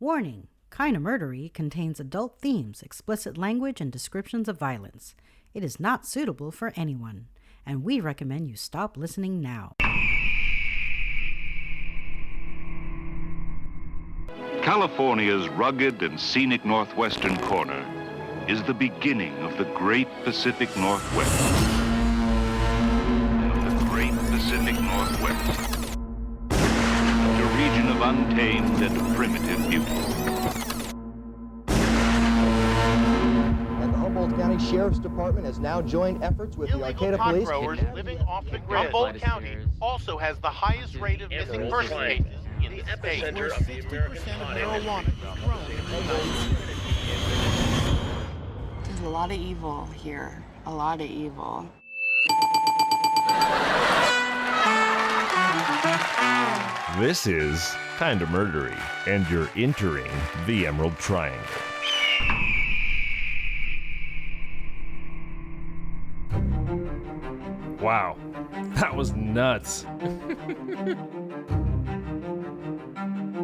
Warning: Kinda Murdery contains adult themes, explicit language, and descriptions of violence. It is not suitable for anyone, and we recommend you stop listening now. California's rugged and scenic northwestern corner is the beginning of the great Pacific Northwest. A region of untamed and primitive beauty. And the Humboldt County Sheriff's Department has now joined efforts with the Arcata Police. Growers living off the grid. Humboldt County also has the highest rate of missing person cases in the state. Where 60% of marijuana is grown. There's a lot of evil here. A lot of evil. This is Kinda Murdery, and you're entering the Emerald Triangle. Wow, that was nuts.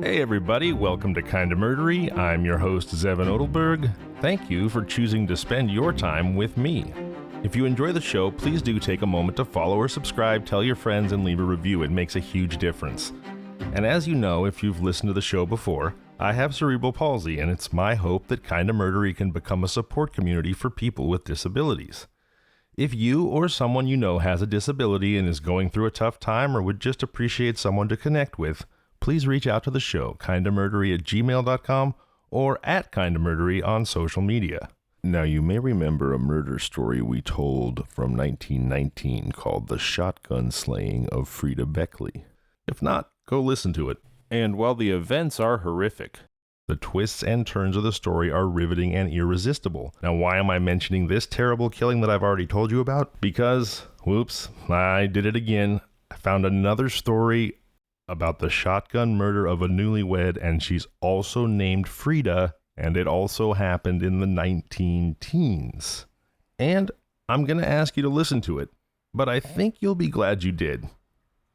Hey everybody, welcome to Kinda Murdery. I'm your host, Zevon Odelberg. Thank you for choosing to spend your time with me. If you enjoy the show, please do take a moment to follow or subscribe, tell your friends, and leave a review. It makes a huge difference. And as you know, if you've listened to the show before, I have cerebral palsy, and it's my hope that Kinda Murdery can become a support community for people with disabilities. If you or someone you know has a disability and is going through a tough time or would just appreciate someone to connect with, please reach out to the show, kindamurdery@gmail.com or @kindamurdery on social media. Now, you may remember a murder story we told from 1919 called The Shotgun Slaying of Frida Beckley. If not, go listen to it. And while the events are horrific, the twists and turns of the story are riveting and irresistible. Now, why am I mentioning this terrible killing that I've already told you about? Because, whoops, I did it again. I found another story about the shotgun murder of a newlywed, and she's also named Frida, and it also happened in the 19-teens. And I'm going to ask you to listen to it, but I think you'll be glad you did.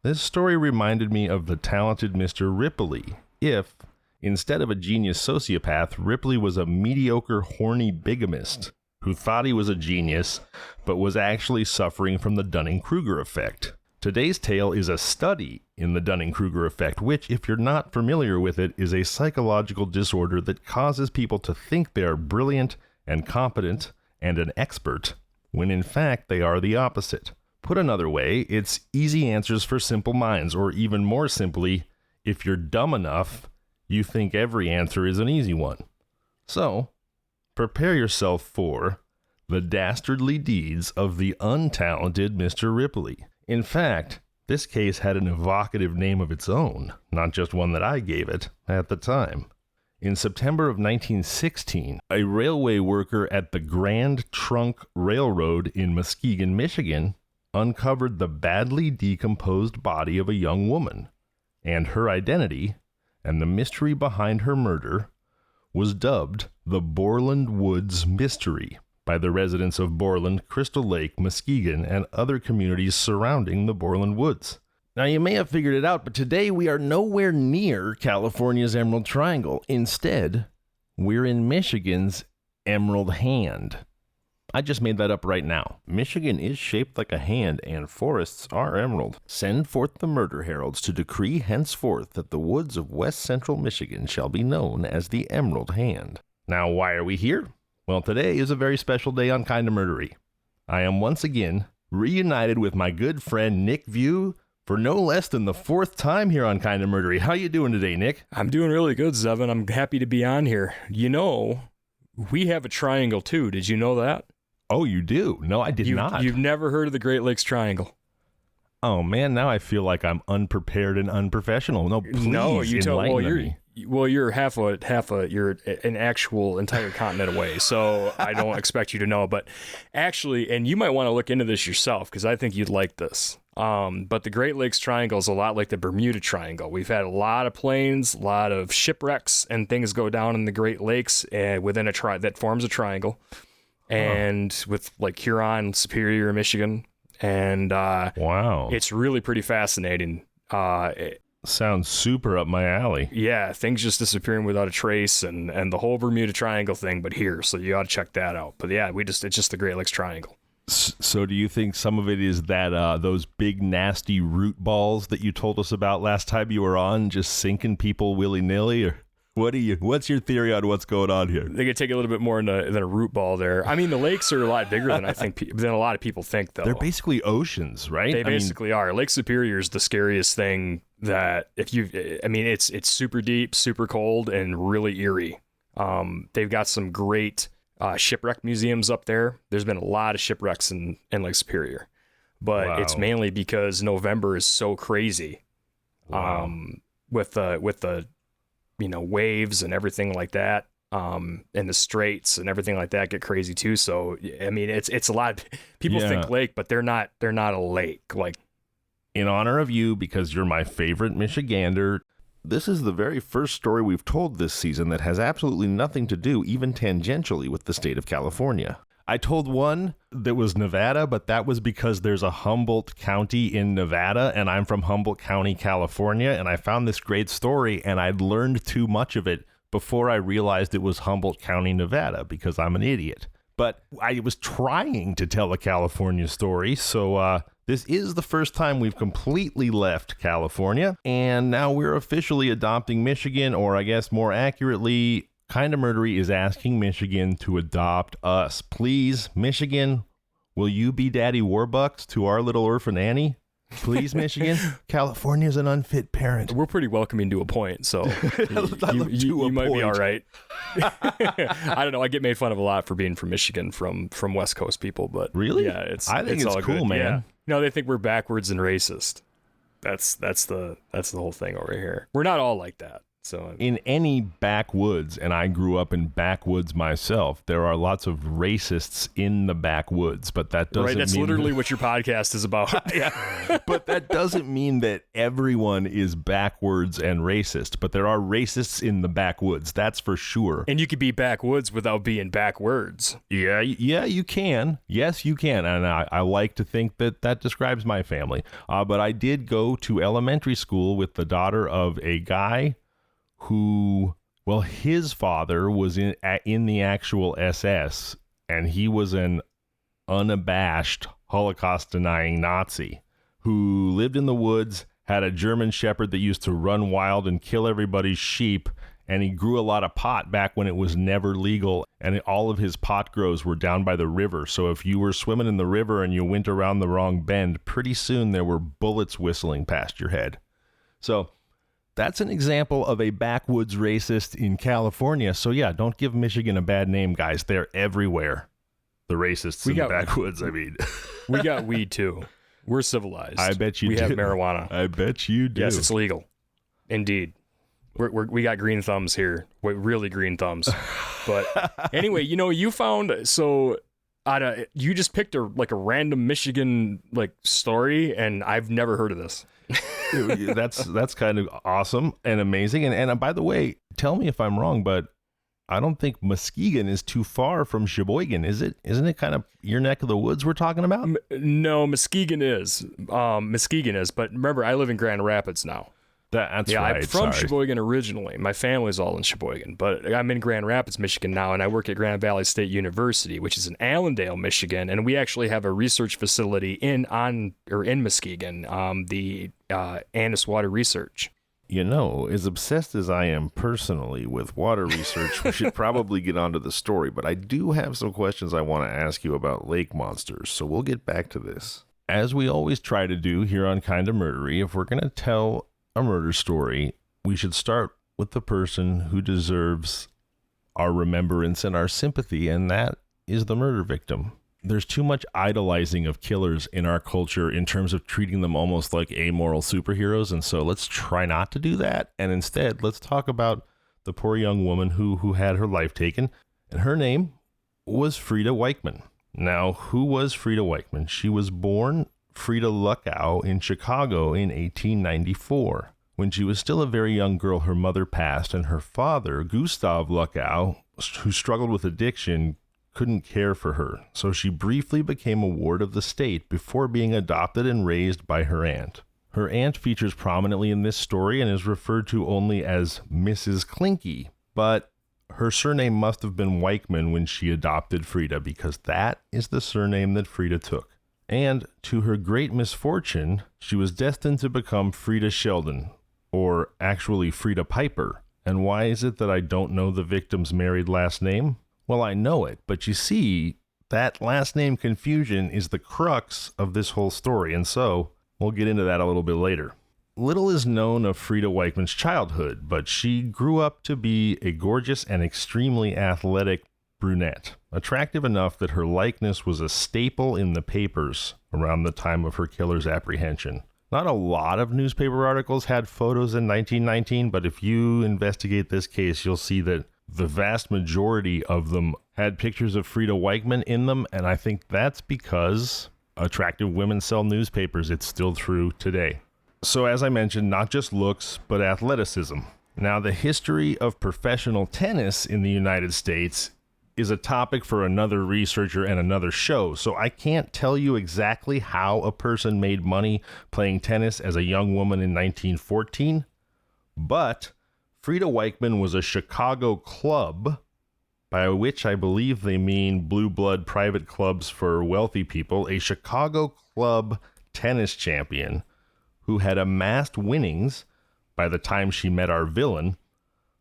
This story reminded me of the talented Mr. Ripley, if, instead of a genius sociopath, Ripley was a mediocre, horny bigamist who thought he was a genius, but was actually suffering from the Dunning-Kruger effect. Today's tale is a study in the Dunning-Kruger effect, which, if you're not familiar with it, is a psychological disorder that causes people to think they are brilliant and competent and an expert, when in fact they are the opposite. Put another way, it's easy answers for simple minds, or even more simply, if you're dumb enough, you think every answer is an easy one. So, prepare yourself for the dastardly deeds of the untalented Mr. Ripley. In fact, this case had an evocative name of its own, not just one that I gave it at the time. In September of 1916, a railway worker at the Grand Trunk Railroad in Muskegon, Michigan, uncovered the badly decomposed body of a young woman, and her identity, and the mystery behind her murder, was dubbed the Borland Woods Mystery by the residents of Borland, Crystal Lake, Muskegon, and other communities surrounding the Borland Woods. Now, you may have figured it out, but today we are nowhere near California's Emerald Triangle. Instead, we're in Michigan's Emerald Hand. I just made that up right now. Michigan is shaped like a hand, and forests are emerald. Send forth the murder heralds to decree henceforth that the woods of west central Michigan shall be known as the Emerald Hand. Now, why are we here? Well, today is a very special day on Kinda Murdery. I am once again reunited with my good friend Nick Viau for no less than the fourth time here on Kinda Murdery. How you doing today, Nick? I'm doing really good, Zevon. I'm happy to be on here. You know, we have a triangle too. Did you know that? Oh, you do? No, I did not. You've never heard of the Great Lakes Triangle? Oh man, now I feel like I'm unprepared and unprofessional. No, please enlighten me. Well, you're you're an actual entire continent away, so I don't expect you to know. But actually, and you might want to look into this yourself because I think you'd like this. But the Great Lakes Triangle is a lot like the Bermuda Triangle. We've had a lot of planes, a lot of shipwrecks, and things go down in the Great Lakes within that forms a triangle. And with like Huron, Superior, Michigan, and wow, it's really pretty fascinating. Sounds super up my alley. Yeah, things just disappearing without a trace, and the whole Bermuda Triangle thing, but here, so you ought to check that out. But yeah, it's just the Great Lakes Triangle. So do you think some of it is that those big nasty root balls that you told us about last time you were on, just sinking people willy-nilly, or what's your theory on what's going on here? They could take a little bit more than a root ball there. I mean, the lakes are a lot bigger than than a lot of people think, though. They're basically oceans, right? They basically are. Lake Superior is the scariest thing that it's super deep, super cold, and really eerie. They've got some great shipwreck museums up there. There's been a lot of shipwrecks in Lake Superior, but It's mainly because November is so crazy. Wow. With the waves and everything like that, and the straits and everything like that get crazy too. So I mean, it's a lot. People think lake, but they're not a lake. Like, in honor of you, because you're my favorite Michigander, this is the very first story we've told this season that has absolutely nothing to do, even tangentially, with the state of California. I told one that was Nevada, but that was because there's a Humboldt County in Nevada, and I'm from Humboldt County, California, and I found this great story, and I'd learned too much of it before I realized it was Humboldt County, Nevada, because I'm an idiot. But I was trying to tell a California story, so this is the first time we've completely left California, and now we're officially adopting Michigan, or I guess more accurately, Kinda Murdery is asking Michigan to adopt us. Please, Michigan, will you be Daddy Warbucks to our little orphan Annie? Please, Michigan. California's an unfit parent. We're pretty welcoming to a point, so you might be all right. I don't know. I get made fun of a lot for being from Michigan from West Coast people, but really, yeah, I think it's all cool, good. man. Yeah. No, they think we're backwards and racist. That's the whole thing over here. We're not all like that. So in any backwoods, and I grew up in backwoods myself, there are lots of racists in the backwoods, but that doesn't that's mean literally what your podcast is about. Yeah. But that doesn't mean that everyone is backwards and racist, but there are racists in the backwoods, that's for sure. And you could be backwoods without being backwards. Yeah, you can. Yes, you can. And I like to think that describes my family. But I did go to elementary school with the daughter of a guy who, well, his father was in the actual SS, and he was an unabashed Holocaust-denying Nazi who lived in the woods, had a German Shepherd that used to run wild and kill everybody's sheep, and he grew a lot of pot back when it was never legal, and all of his pot grows were down by the river. So if you were swimming in the river and you went around the wrong bend, pretty soon there were bullets whistling past your head. So that's an example of a backwoods racist in California. So yeah, don't give Michigan a bad name, guys. They're everywhere. The racists in the backwoods, I mean. We got weed too. We're civilized. I bet you do. We have marijuana. I bet you do. Yes, it's legal. Indeed. We got green thumbs here. Really green thumbs. But anyway, you found, you just picked a random Michigan story, and I've never heard of this. That's kind of awesome and amazing. And by the way, tell me if I'm wrong, but I don't think Muskegon is too far from Sheboygan, is it? Isn't it kind of your neck of the woods we're talking about? No, Muskegon is. But remember, I live in Grand Rapids now. That's right. I'm from Sorry. Sheboygan originally. My family's all in Sheboygan, but I'm in Grand Rapids, Michigan now, and I work at Grand Valley State University, which is in Allendale, Michigan, and we actually have a research facility in Muskegon, the Annis Water Research. As obsessed as I am personally with water research, we should probably get onto the story, but I do have some questions I want to ask you about lake monsters, so we'll get back to this. As we always try to do here on Kinda Murdery, if we're going to tell a murder story, we should start with the person who deserves our remembrance and our sympathy, and that is the murder victim. There's too much idolizing of killers in our culture in terms of treating them almost like amoral superheroes, and so let's try not to do that, and instead let's talk about the poor young woman who had her life taken, and her name was Frida Weichmann. Now, who was Frida Weichmann? She was born Frida Luckow in Chicago in 1894. When she was still a very young girl, her mother passed, and her father, Gustav Luckow, who struggled with addiction, couldn't care for her, so she briefly became a ward of the state before being adopted and raised by her aunt. Her aunt features prominently in this story and is referred to only as Mrs. Clinky, but her surname must have been Weichman when she adopted Frida, because that is the surname that Frida took. And to her great misfortune, she was destined to become Frida Sheldon, or actually Frida Piper. And why is it that I don't know the victim's married last name? Well, I know it, but you see, that last name confusion is the crux of this whole story, and so we'll get into that a little bit later. Little is known of Frida Weichman's childhood, but she grew up to be a gorgeous and extremely athletic brunette, attractive enough that her likeness was a staple in the papers around the time of her killer's apprehension. Not a lot of newspaper articles had photos in 1919, but if you investigate this case, you'll see that the vast majority of them had pictures of Frida Weichman in them, and I think that's because attractive women sell newspapers. It's still true today. So as I mentioned, not just looks, but athleticism. Now, the history of professional tennis in the United States is a topic for another researcher and another show, so I can't tell you exactly how a person made money playing tennis as a young woman in 1914, but Frida Weichman was a Chicago club, by which I believe they mean blue blood private clubs for wealthy people, a Chicago club tennis champion who had amassed winnings by the time she met our villain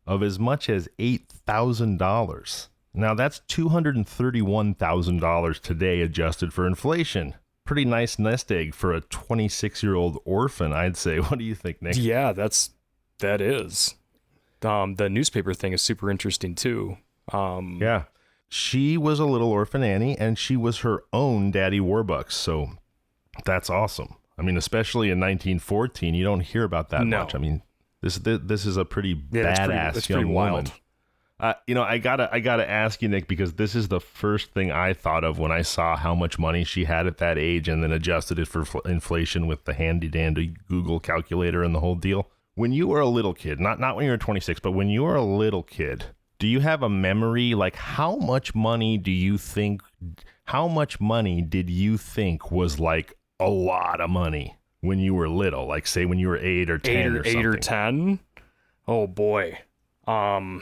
of as much as $8,000. Now that's $231,000 today adjusted for inflation. Pretty nice nest egg for a 26-year-old orphan, I'd say. What do you think, Nick? Yeah, that is. The newspaper thing is super interesting too. Yeah. She was a little orphan Annie, and she was her own Daddy Warbucks, so that's awesome. I mean, especially in 1914, you don't hear about that much. I mean, this is a pretty badass young woman. I gotta ask you, Nick, because this is the first thing I thought of when I saw how much money she had at that age, and then adjusted it for inflation with the handy dandy Google calculator and the whole deal. When you were a little kid, not when you were 26, but when you were a little kid, do you have a memory, like how much money did you think was like a lot of money when you were little? Like say when you were 8 or 10 or something. 8 or 10? Oh boy. I'm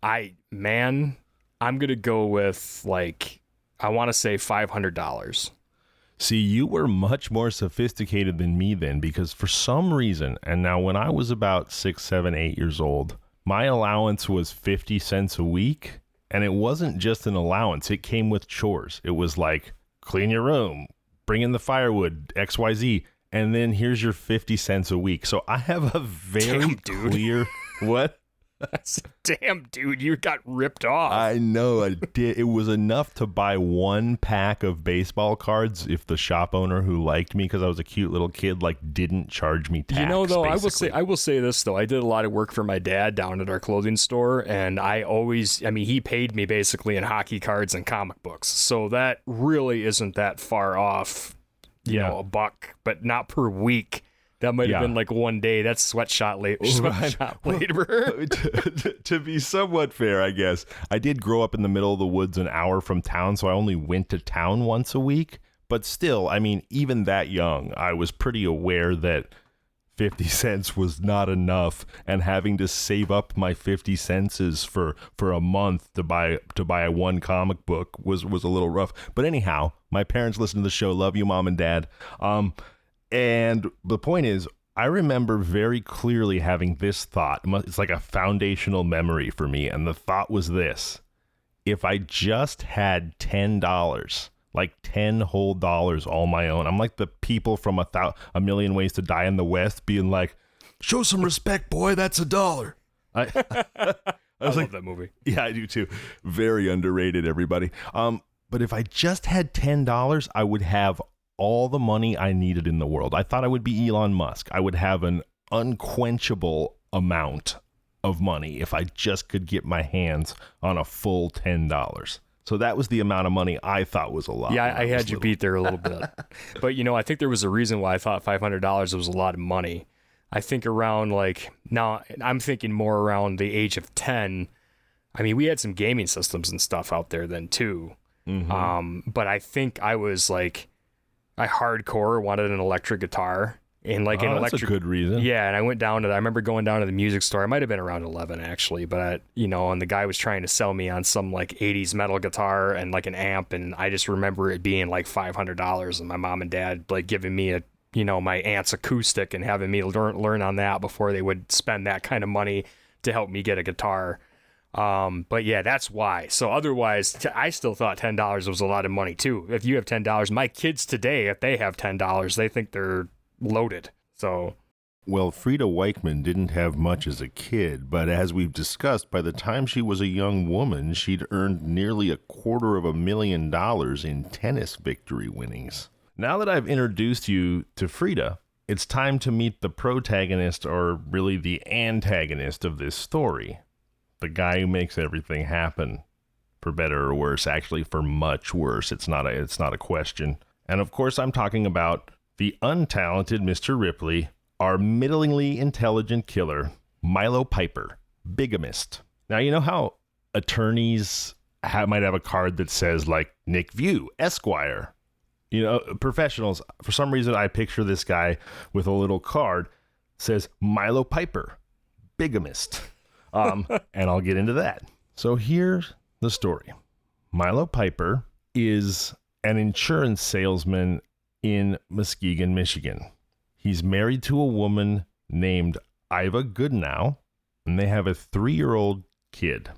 going to go with I want to say $500. See, you were much more sophisticated than me then, because for some reason, and now when I was about 6, 7, 8 years old, my allowance was 50 cents a week, and it wasn't just an allowance. It came with chores. It was like, clean your room, bring in the firewood, XYZ, and then here's your 50 cents a week. So I have a very clear... What? Damn, dude, you got ripped off. I know, I did. It was enough to buy one pack of baseball cards if the shop owner who liked me because I was a cute little kid didn't charge me tax. You know, though, basically. I will say this though. I did a lot of work for my dad down at our clothing store, and he paid me basically in hockey cards and comic books. So that really isn't that far off. You know, a buck, but not per week. That might have been one day. That's sweatshop labor. To be somewhat fair, I guess, I did grow up in the middle of the woods an hour from town, so I only went to town once a week. But still, I mean, even that young, I was pretty aware that 50 cents was not enough, and having to save up my 50 cents for a month to buy one comic book was a little rough. But anyhow, my parents listen to the show. Love you, Mom and Dad. And the point is, I remember very clearly having this thought. It's like a foundational memory for me. And the thought was this: if I just had $10, like 10 whole dollars all my own, I'm like the people from A Million Ways to Die in the West being like, show some respect, boy, that's $1. I love that movie. Yeah, I do too. Very underrated, everybody. But if I just had $10, I would have all the money I needed in the world. I thought I would be Elon Musk. I would have an unquenchable amount of money if I just could get my hands on a full $10. So that was the amount of money I thought was a lot. Yeah, I had you beat there a little bit. But, I think there was a reason why I thought $500 was a lot of money. I think around now I'm thinking more around the age of 10. I mean, we had some gaming systems and stuff out there then too. Mm-hmm. But I think I was I hardcore wanted an electric guitar. in like an electric. That's a good reason. Yeah, and I remember going down to the music store. I might have been around 11 actually, but and the guy was trying to sell me on some like 80s metal guitar and like an amp, and I just remember it being like $500, and my mom and dad like giving me my aunt's acoustic and having me learn on that before they would spend that kind of money to help me get a guitar. But yeah, that's why. So otherwise, I still thought $10 was a lot of money too. If you have $10, my kids today, if they have $10, they think they're loaded. So, well, Frida Weichmann didn't have much as a kid, but as we've discussed, by the time she was a young woman, she'd earned nearly $250,000 in tennis victory winnings. Now that I've introduced you to Frida, it's time to meet the protagonist, or really the antagonist of this story. The guy who makes everything happen, for better or worse, actually for much worse. It's not a question. And of course, I'm talking about the untalented Mr. Ripley, our middlingly intelligent killer, Milo Piper, bigamist. Now, you know how attorneys might have a card that says, like, Nick Viau, Esquire? Professionals, for some reason, I picture this guy with a little card that says Milo Piper, bigamist. And I'll get into that. So here's the story. Milo Piper is an insurance salesman in Muskegon, Michigan. He's married to a woman named Iva Goodnow, and they have a 3-year-old kid.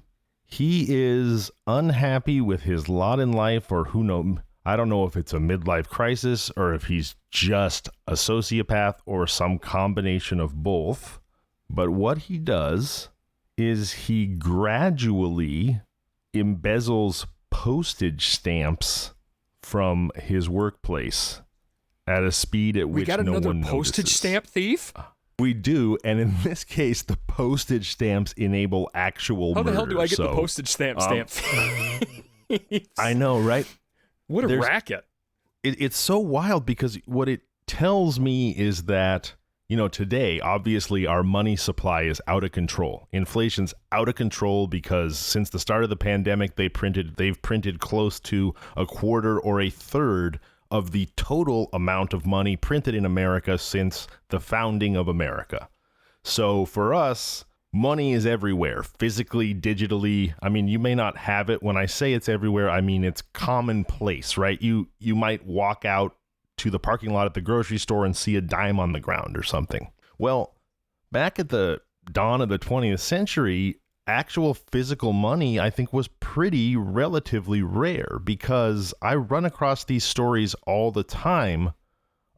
He is unhappy with his lot in life, or I don't know if it's a midlife crisis or if he's just a sociopath or some combination of both. But what he does is he gradually embezzles postage stamps from his workplace at a speed at which no one notices. We got another postage stamp thief? We do, and in this case, the postage stamps enable actual murder. How the hell do I get the postage stamp I know, right? What a racket. It's so wild because what it tells me is that, today, obviously, our money supply is out of control. Inflation's out of control because since the start of the pandemic, they've printed close to a quarter or a third of the total amount of money printed in America since the founding of America. So for us, money is everywhere, physically, digitally. I mean, you may not have it. When I say it's everywhere, I mean it's commonplace, right? You might walk out to the parking lot at the grocery store and see a dime on the ground or something. Well, back at the dawn of the 20th century, actual physical money, I think, was pretty relatively rare, because I run across these stories all the time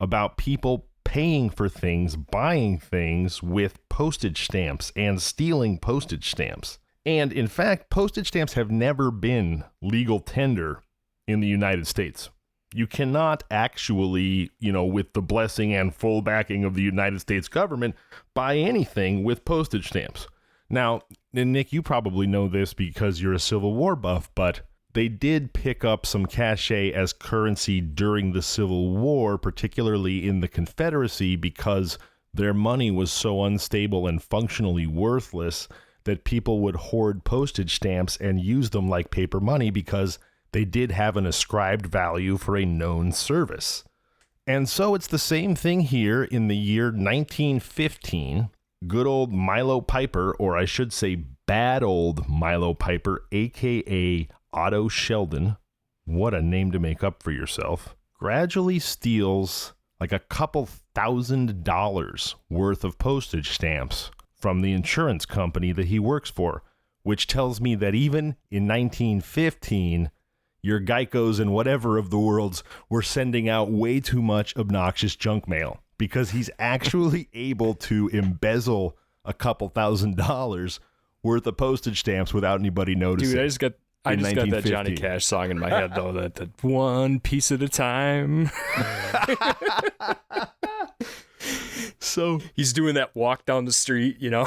about people paying for things, buying things with postage stamps and stealing postage stamps. And in fact, postage stamps have never been legal tender in the United States. You cannot actually, with the blessing and full backing of the United States government, buy anything with postage stamps. Now, Nick, you probably know this because you're a Civil War buff, but they did pick up some cachet as currency during the Civil War, particularly in the Confederacy, because their money was so unstable and functionally worthless that people would hoard postage stamps and use them like paper money because they did have an ascribed value for a known service. And so it's the same thing here in the year 1915. Good old Milo Piper, or I should say bad old Milo Piper, a.k.a. Otto Sheldon, what a name to make up for yourself, gradually steals like a couple $1,000 worth of postage stamps from the insurance company that he works for, which tells me that even in 1915, your Geicos and whatever of the worlds were sending out way too much obnoxious junk mail, because he's actually able to embezzle a couple $1,000 worth of postage stamps without anybody noticing. Dude, I just got that Johnny Cash song in my head, though, that one piece at a time. So he's doing that walk down the street, Yeah.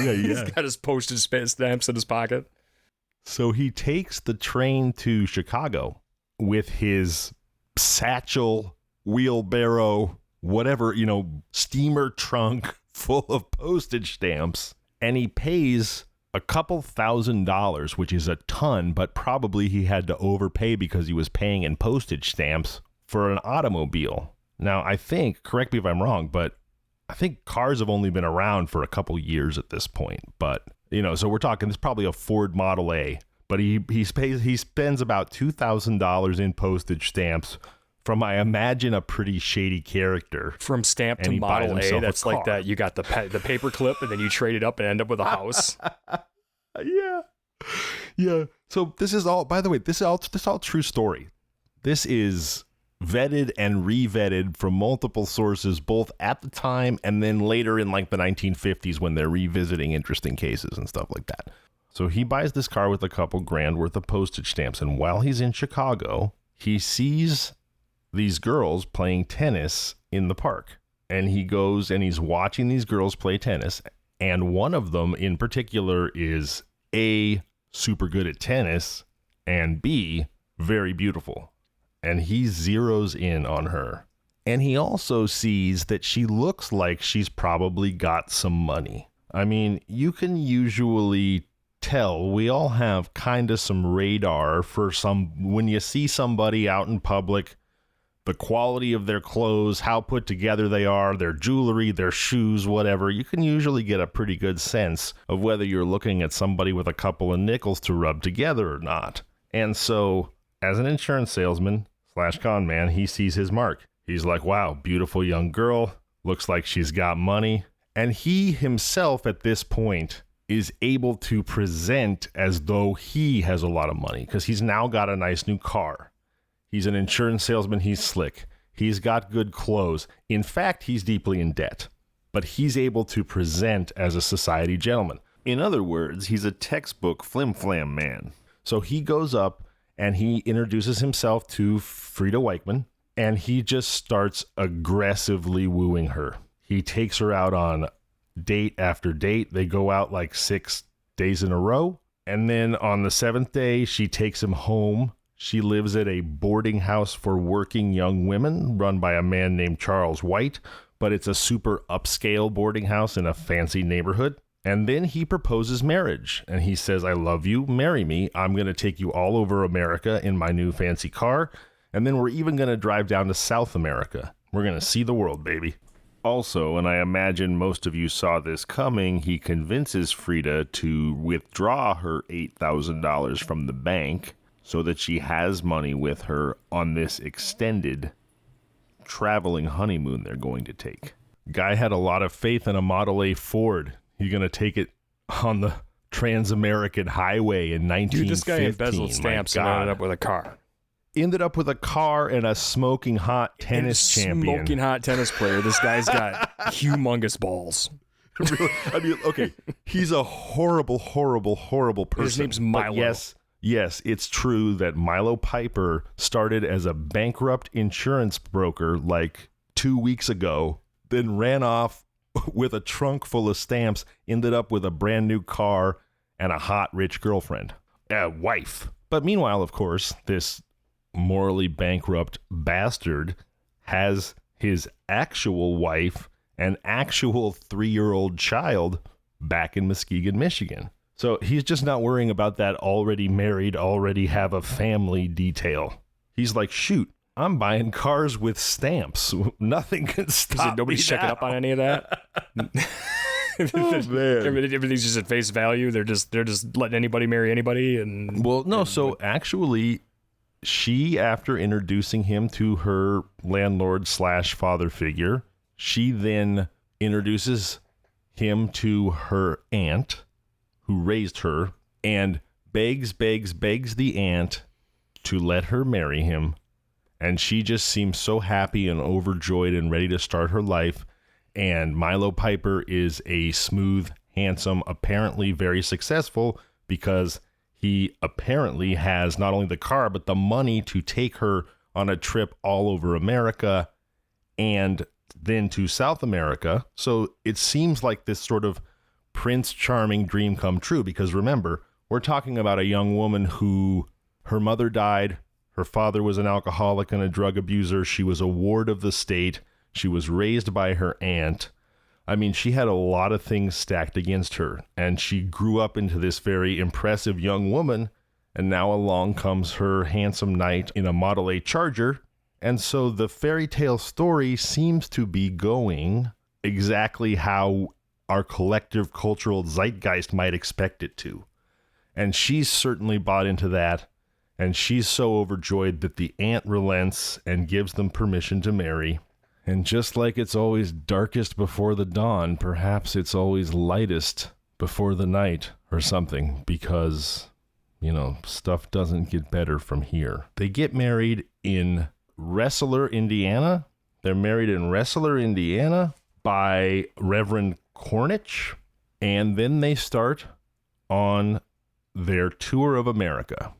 He's got his postage stamps in his pocket. So he takes the train to Chicago with his satchel, wheelbarrow, whatever, steamer trunk full of postage stamps. And he pays a couple $1,000, which is a ton, but probably he had to overpay because he was paying in postage stamps for an automobile. Now, I think, correct me if I'm wrong, but I think cars have only been around for a couple years at this point. But, so we're talking, it's probably a Ford Model A. But he spends about $2,000 in postage stamps from, I imagine, a pretty shady character. From stamp to Model A, that's like that. You got the paper clip, and then you trade it up and end up with a house. Yeah. So this is all, by the way, this is all true story. This is vetted and re-vetted from multiple sources, both at the time and then later in like the 1950s when they're revisiting interesting cases and stuff like that. So he buys this car with a couple grand worth of postage stamps. And while he's in Chicago, he sees these girls playing tennis in the park. And he goes and he's watching these girls play tennis. And one of them in particular is A, super good at tennis, and B, very beautiful. And he zeroes in on her. And he also sees that she looks like she's probably got some money. I mean, you can usually tell, we all have kind of some radar for when you see somebody out in public, the quality of their clothes, how put together they are, their jewelry, their shoes, whatever. You can usually get a pretty good sense of whether you're looking at somebody with a couple of nickels to rub together or not. And so, as an insurance salesman / con man, he sees his mark. He's like, wow, beautiful young girl, looks like she's got money. And he himself at this point is able to present as though he has a lot of money because he's now got a nice new car. He's an insurance salesman. He's slick. He's got good clothes. In fact, he's deeply in debt, but he's able to present as a society gentleman. In other words, he's a textbook flim-flam man. So he goes up and he introduces himself to Frida Weichmann, and he just starts aggressively wooing her. He takes her out on date after date. They go out like 6 days in a row. And then on the 7th day, she takes him home. She lives at a boarding house for working young women run by a man named Charles White, but it's a super upscale boarding house in a fancy neighborhood. And then he proposes marriage, and he says, I love you, marry me. I'm going to take you all over America in my new fancy car, and then we're even going to drive down to South America. We're going to see the world, baby. Also, and I imagine most of you saw this coming, he convinces Frida to withdraw her $8,000 from the bank so that she has money with her on this extended traveling honeymoon they're going to take. Guy had a lot of faith in a Model A Ford. He's going to take it on the Trans-American Highway in 1915. Dude, this guy embezzled stamps and ended up with a car. Ended up with a car and a smoking hot tennis champion. Smoking hot tennis player. This guy's got humongous balls. Really? I mean, okay, he's a horrible, horrible, horrible person. His name's Milo. Yes, it's true that Milo Piper started as a bankrupt insurance broker like 2 weeks ago, then ran off with a trunk full of stamps, ended up with a brand new car and a hot, rich girlfriend, a wife. But meanwhile, of course, this morally bankrupt bastard has his actual wife and actual 3-year-old child back in Muskegon, Michigan. So he's just not worrying about that already married, already have a family detail. He's like, shoot, I'm buying cars with stamps. Nothing can stop me. Nobody's checking up on any of that. Oh, man. Everything's just at face value. They're just letting anybody marry anybody. And well, no. So actually, she, after introducing him to her landlord / father figure, she then introduces him to her aunt, who raised her, and begs the aunt to let her marry him. And she just seems so happy and overjoyed and ready to start her life. And Milo Piper is a smooth, handsome, apparently very successful, because he apparently has not only the car, but the money to take her on a trip all over America and then to South America. So it seems like this sort of Prince Charming dream come true, because remember, we're talking about a young woman who, her mother died. Her father was an alcoholic and a drug abuser. She was a ward of the state. She was raised by her aunt. I mean, she had a lot of things stacked against her, and she grew up into this very impressive young woman, and now along comes her handsome knight in a Model A Charger, And so the fairy tale story seems to be going exactly how our collective cultural zeitgeist might expect it to. And she's certainly bought into that. And she's so overjoyed that the aunt relents and gives them permission to marry. And just like it's always darkest before the dawn, perhaps it's always lightest before the night or something, because, you know, stuff doesn't get better from here. They get married in Rensselaer, Indiana. They're married in Rensselaer, Indiana by Reverend Cornish. And then they start on their tour of America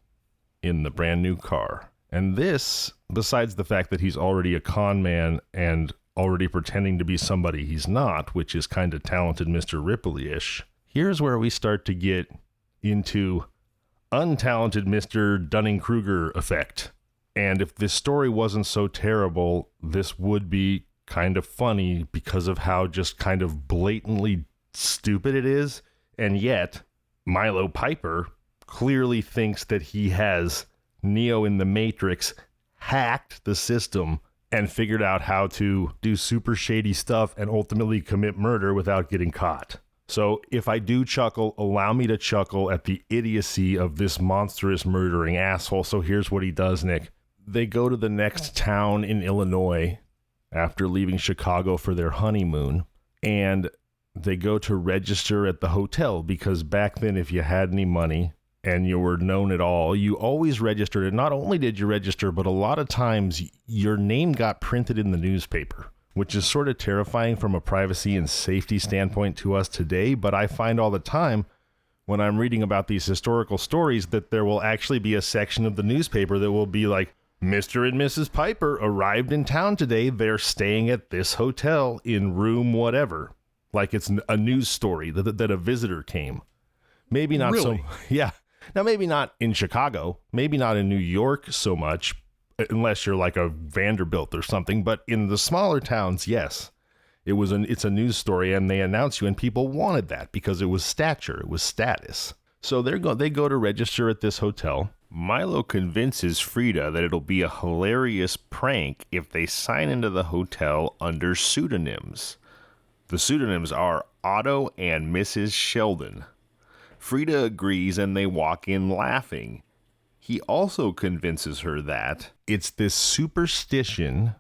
in the brand new car. And this, besides the fact that he's already a con man and already pretending to be somebody he's not, which is kind of talented Mr. Ripley-ish, here's where we start to get into untalented Mr. Dunning-Kruger effect. And if this story wasn't so terrible, this would be kind of funny because of how just kind of blatantly stupid it is. And yet, Milo Piper clearly thinks that he has Neo in the Matrix hacked the system and figured out how to do super shady stuff and ultimately commit murder without getting caught. So if I do chuckle, allow me to chuckle at the idiocy of this monstrous murdering asshole. So here's what he does, Nick. They go to the next town in Illinois after leaving Chicago for their honeymoon, and they go to register at the hotel because back then, if you had any money and you were known at all, you always registered. And not only did you register, but a lot of times your name got printed in the newspaper, which is sort of terrifying from a privacy and safety standpoint to us today. But I find all the time when I'm reading about these historical stories that there will actually be a section of the newspaper that will be like, Mr. and Mrs. Piper arrived in town today. They're staying at this hotel in room whatever. Like it's a news story that a visitor came. Maybe not really? So. Yeah. Now, maybe not in Chicago, maybe not in New York so much, unless you're like a Vanderbilt or something. But in the smaller towns, yes, it's a news story, and they announce you, and people wanted that because it was stature, it was status. So they go to register at this hotel. Milo convinces Frida that it'll be a hilarious prank if they sign into the hotel under pseudonyms. The pseudonyms are Otto and Mrs. Sheldon. Frida agrees and they walk in laughing. He also convinces her that it's this superstition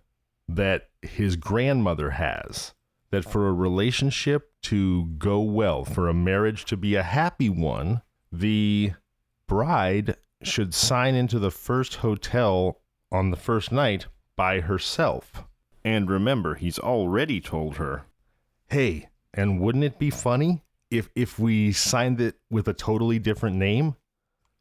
that his grandmother has, that for a relationship to go well, for a marriage to be a happy one, the bride should sign into the first hotel on the first night by herself. And remember, he's already told her, hey, and wouldn't it be funny if we signed it with a totally different name?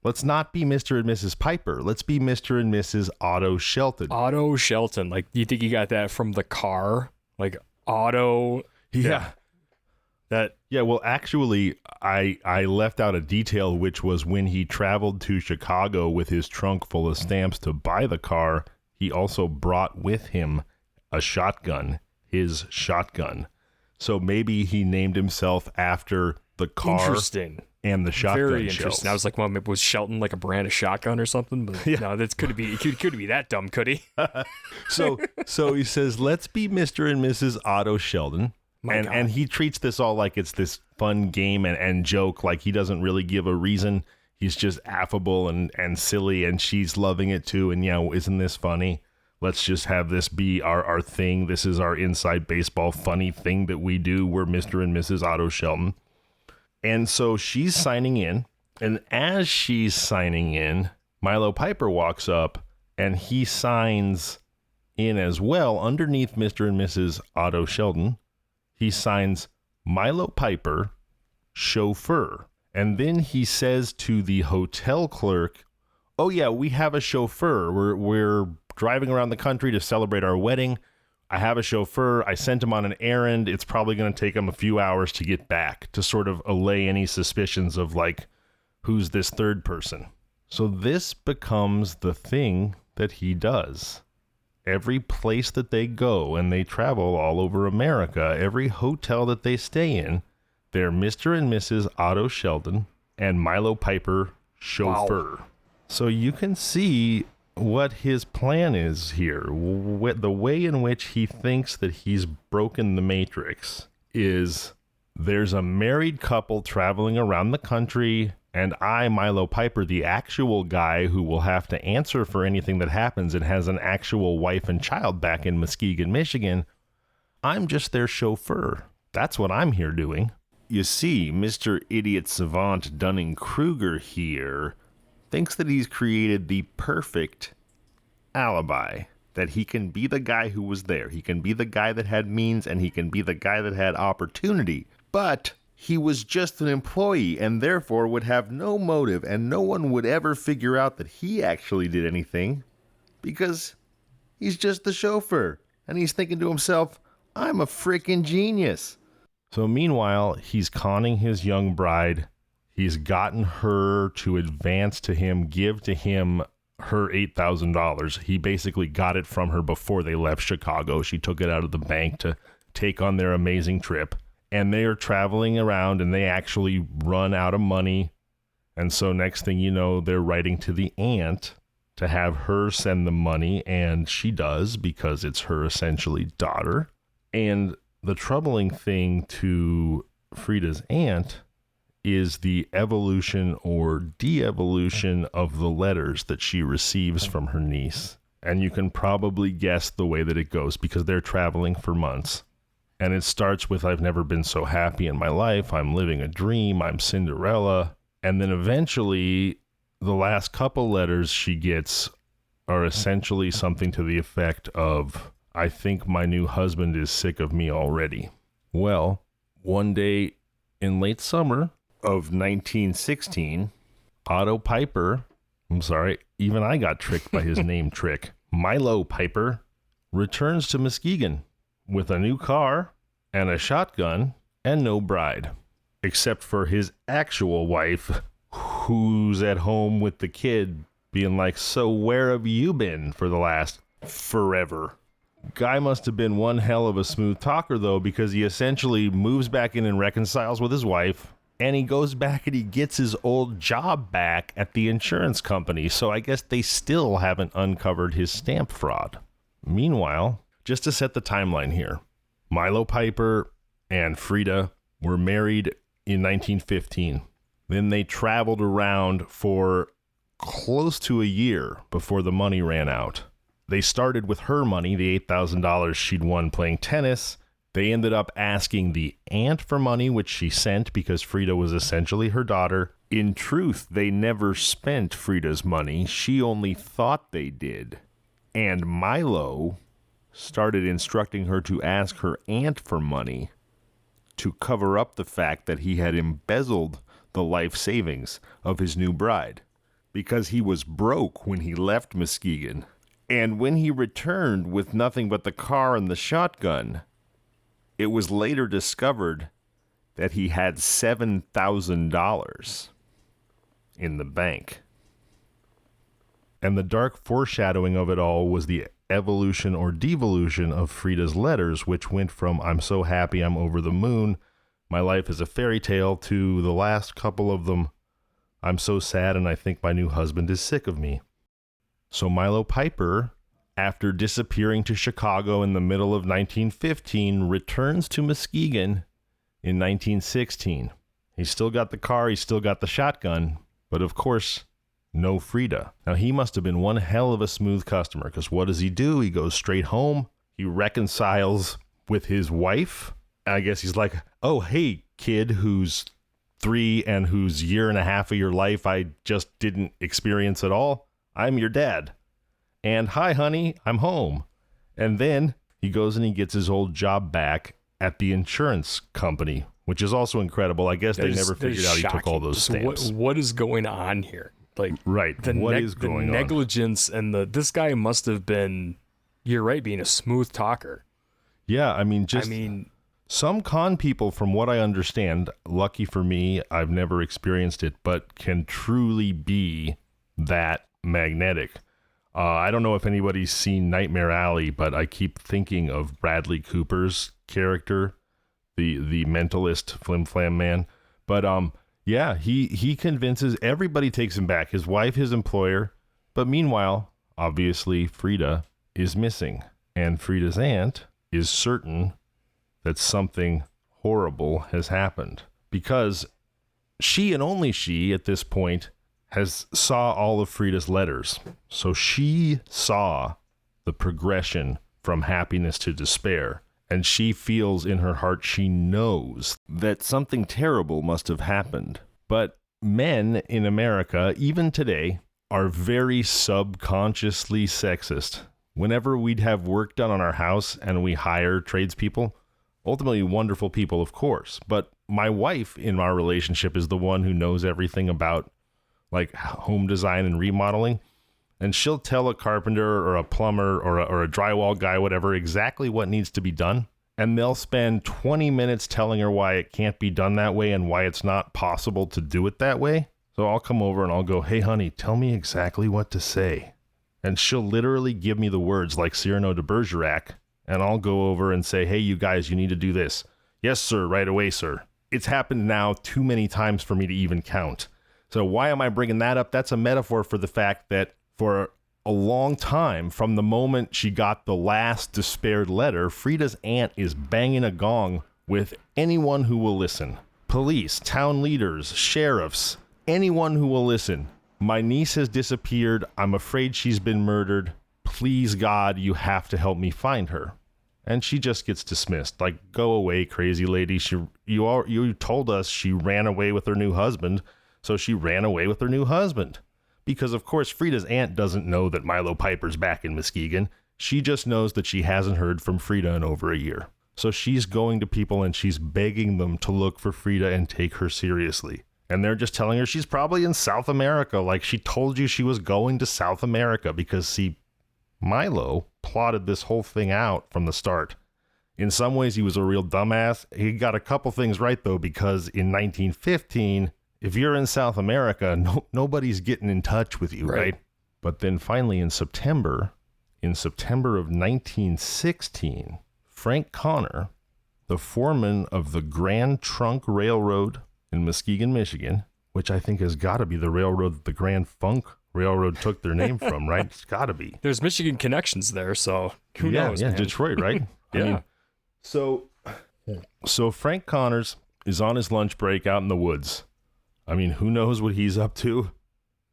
Let's not be Mr. and Mrs. Piper. Let's be Mr. and Mrs. Otto Shelton. Otto Shelton. Like, you think you got that from the car? Like, Otto. Yeah. Yeah, well, actually, I left out a detail, which was when he traveled to Chicago with his trunk full of stamps to buy the car, he also brought with him a shotgun, his shotgun. So maybe he named himself after the car. Interesting. And the shotgun. Very interesting. I was like, well, was Shelton like a brand of shotgun or something? But yeah. No, that could be that dumb, could he? So he says, let's be Mr. and Mrs. Otto Sheldon. And he treats this all like it's this fun game and joke, like he doesn't really give a reason. He's just affable and silly, and she's loving it too. And, you know, isn't this funny? Let's just have this be our thing. This is our inside baseball funny thing that we do. We're Mr. and Mrs. Otto Shelton. And so she's signing in. And as she's signing in, Milo Piper walks up and he signs in as well underneath Mr. and Mrs. Otto Sheldon. He signs Milo Piper, chauffeur. And then he says to the hotel clerk, oh, yeah, we have a chauffeur. We're driving around the country to celebrate our wedding. I have a chauffeur. I sent him on an errand. It's probably going to take him a few hours to get back, to sort of allay any suspicions of, like, who's this third person. So this becomes the thing that he does. Every place that they go, and they travel all over America, every hotel that they stay in, they're Mr. and Mrs. Otto Sheldon and Milo Piper, chauffeur. Wow. So you can see what his plan is here, the way in which he thinks that he's broken the matrix, is there's a married couple traveling around the country, and I, Milo Piper, the actual guy who will have to answer for anything that happens and has an actual wife and child back in Muskegon, Michigan, I'm just their chauffeur. That's what I'm here doing. You see, Mr. Idiot Savant Dunning-Kruger here thinks that he's created the perfect alibi, that he can be the guy who was there. He can be the guy that had means, and he can be the guy that had opportunity. But he was just an employee and therefore would have no motive, and no one would ever figure out that he actually did anything because he's just the chauffeur. And he's thinking to himself, I'm a freaking genius. So meanwhile, he's conning his young bride. He's gotten her to advance to him, give to him her $8,000. He basically got it from her before they left Chicago. She took it out of the bank to take on their amazing trip. And they are traveling around, and they actually run out of money. And so next thing you know, they're writing to the aunt to have her send the money, and she does because it's her essentially daughter. And the troubling thing to Frida's aunt is the evolution or de-evolution of the letters that she receives from her niece. And you can probably guess the way that it goes because they're traveling for months. And it starts with, I've never been so happy in my life. I'm living a dream. I'm Cinderella. And then eventually, the last couple letters she gets are essentially something to the effect of, I think my new husband is sick of me already. Well, one day in late summer of 1916, Otto Piper, even I got tricked by his name trick, Milo Piper, returns to Muskegon with a new car and a shotgun and no bride, except for his actual wife, who's at home with the kid being like, so where have you been for the last forever? Guy must have been one hell of a smooth talker, though, because he essentially moves back in and reconciles with his wife, and he goes back and he gets his old job back at the insurance company. So I guess they still haven't uncovered his stamp fraud. Meanwhile, just to set the timeline here, Milo Piper and Frida were married in 1915. Then they traveled around for close to a year before the money ran out. They started with her money, the $8,000 she'd won playing tennis. They ended up asking the aunt for money, which she sent because Frida was essentially her daughter. In truth, they never spent Frida's money. She only thought they did. And Milo started instructing her to ask her aunt for money to cover up the fact that he had embezzled the life savings of his new bride because he was broke when he left Muskegon. And when he returned with nothing but the car and the shotgun, it was later discovered that he had $7,000 in the bank. And the dark foreshadowing of it all was the evolution or devolution of Frida's letters, which went from, I'm so happy I'm over the moon, my life is a fairy tale, to the last couple of them, I'm so sad and I think my new husband is sick of me. So Milo Piper, after disappearing to Chicago in the middle of 1915, returns to Muskegon in 1916. He's still got the car, he's still got the shotgun, but of course, no Frida. Now, he must have been one hell of a smooth customer, because what does he do? He goes straight home, he reconciles with his wife. I guess he's like, oh, hey, kid who's 3 and whose year and a half of your life I just didn't experience at all. I'm your dad. And hi, honey, I'm home. And then he goes and he gets his old job back at the insurance company, which is also incredible. I guess they never figured out he took all those stamps. What is going on here? Like, right. What is going on? The negligence and this guy must have been, you're right, being a smooth talker. Yeah, I mean, some con people, from what I understand, lucky for me, I've never experienced it, but can truly be that magnetic. I don't know if anybody's seen Nightmare Alley, but I keep thinking of Bradley Cooper's character, the mentalist flim flam man. But yeah, he convinces everybody, takes him back, his wife, his employer. But meanwhile, obviously Frida is missing, and Frida's aunt is certain that something horrible has happened, because she and only she at this point has saw all of Frida's letters. So she saw the progression from happiness to despair, and she feels in her heart, she knows that something terrible must have happened. But men in America, even today, are very subconsciously sexist. Whenever we'd have work done on our house and we hire tradespeople, ultimately wonderful people, of course, but my wife in our relationship is the one who knows everything about like home design and remodeling, and she'll tell a carpenter or a plumber or a drywall guy, whatever, exactly what needs to be done, and they'll spend 20 minutes telling her why it can't be done that way and why it's not possible to do it that way. So I'll come over and I'll go, hey honey, tell me exactly what to say, and she'll literally give me the words like Cyrano de Bergerac, and I'll go over and say, hey, you guys, you need to do this. Yes, sir, right away, sir. It's happened now too many times for me to even count. So why am I bringing that up? That's a metaphor for the fact that for a long time, from the moment she got the last despaired letter, Frida's aunt is banging a gong with anyone who will listen. Police, town leaders, sheriffs, anyone who will listen. My niece has disappeared. I'm afraid she's been murdered. Please, God, you have to help me find her. And she just gets dismissed. Like, go away, crazy lady. You told us she ran away with her new husband. So she ran away with her new husband. Because, of course, Frida's aunt doesn't know that Milo Piper's back in Muskegon. She just knows that she hasn't heard from Frida in over a year. So she's going to people and she's begging them to look for Frida and take her seriously. And they're just telling her she's probably in South America. Like, she told you she was going to South America because, see, Milo plotted this whole thing out from the start. In some ways, he was a real dumbass. He got a couple things right, though, because in 1915... if you're in South America, nobody's getting in touch with you, right? But then finally in September of 1916, Frank Connor, the foreman of the Grand Trunk Railroad in Muskegon, Michigan, which I think has got to be the railroad that the Grand Funk Railroad took their name from, right? It's got to be. There's Michigan connections there, so who knows, man? Detroit, right? Yeah. I mean, so Frank Connors is on his lunch break out in the woods. I mean, who knows what he's up to?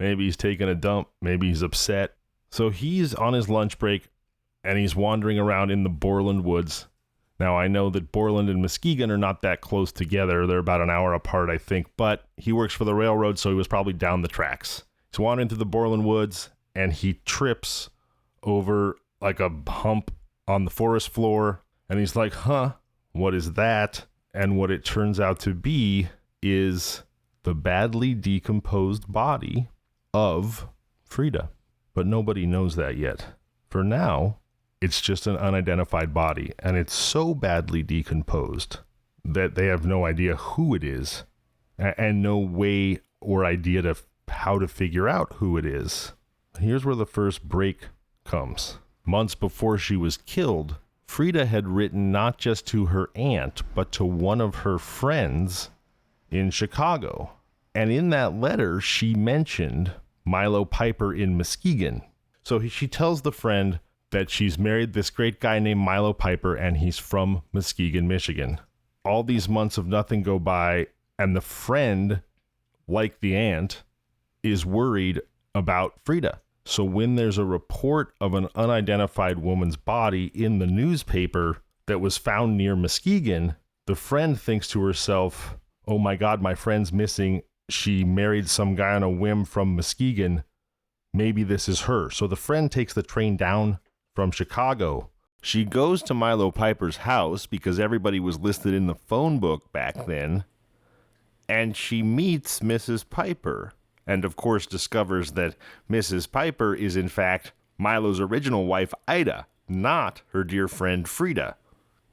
Maybe he's taking a dump. Maybe he's upset. So he's on his lunch break, and he's wandering around in the Borland woods. Now, I know that Borland and Muskegon are not that close together. They're about an hour apart, I think. But he works for the railroad, so he was probably down the tracks. He's wandering through the Borland woods, and he trips over like a hump on the forest floor. And he's like, huh, what is that? And what it turns out to be is the badly decomposed body of Frida. But nobody knows that yet. For now, it's just an unidentified body, and it's so badly decomposed that they have no idea who it is and no way or idea to how to figure out who it is. Here's where the first break comes. Months before she was killed, Frida had written not just to her aunt, but to one of her friends in Chicago. And in that letter, she mentioned Milo Piper in Muskegon. So she tells the friend that she's married this great guy named Milo Piper, and he's from Muskegon, Michigan. All these months of nothing go by, and the friend, like the aunt, is worried about Frida. So when there's a report of an unidentified woman's body in the newspaper that was found near Muskegon, the friend thinks to herself, oh my God, my friend's missing. She married some guy on a whim from Muskegon. Maybe this is her. So the friend takes the train down from Chicago. She goes to Milo Piper's house because everybody was listed in the phone book back then. And she meets Mrs. Piper. And of course discovers that Mrs. Piper is in fact Milo's original wife, Ida, not her dear friend, Frida.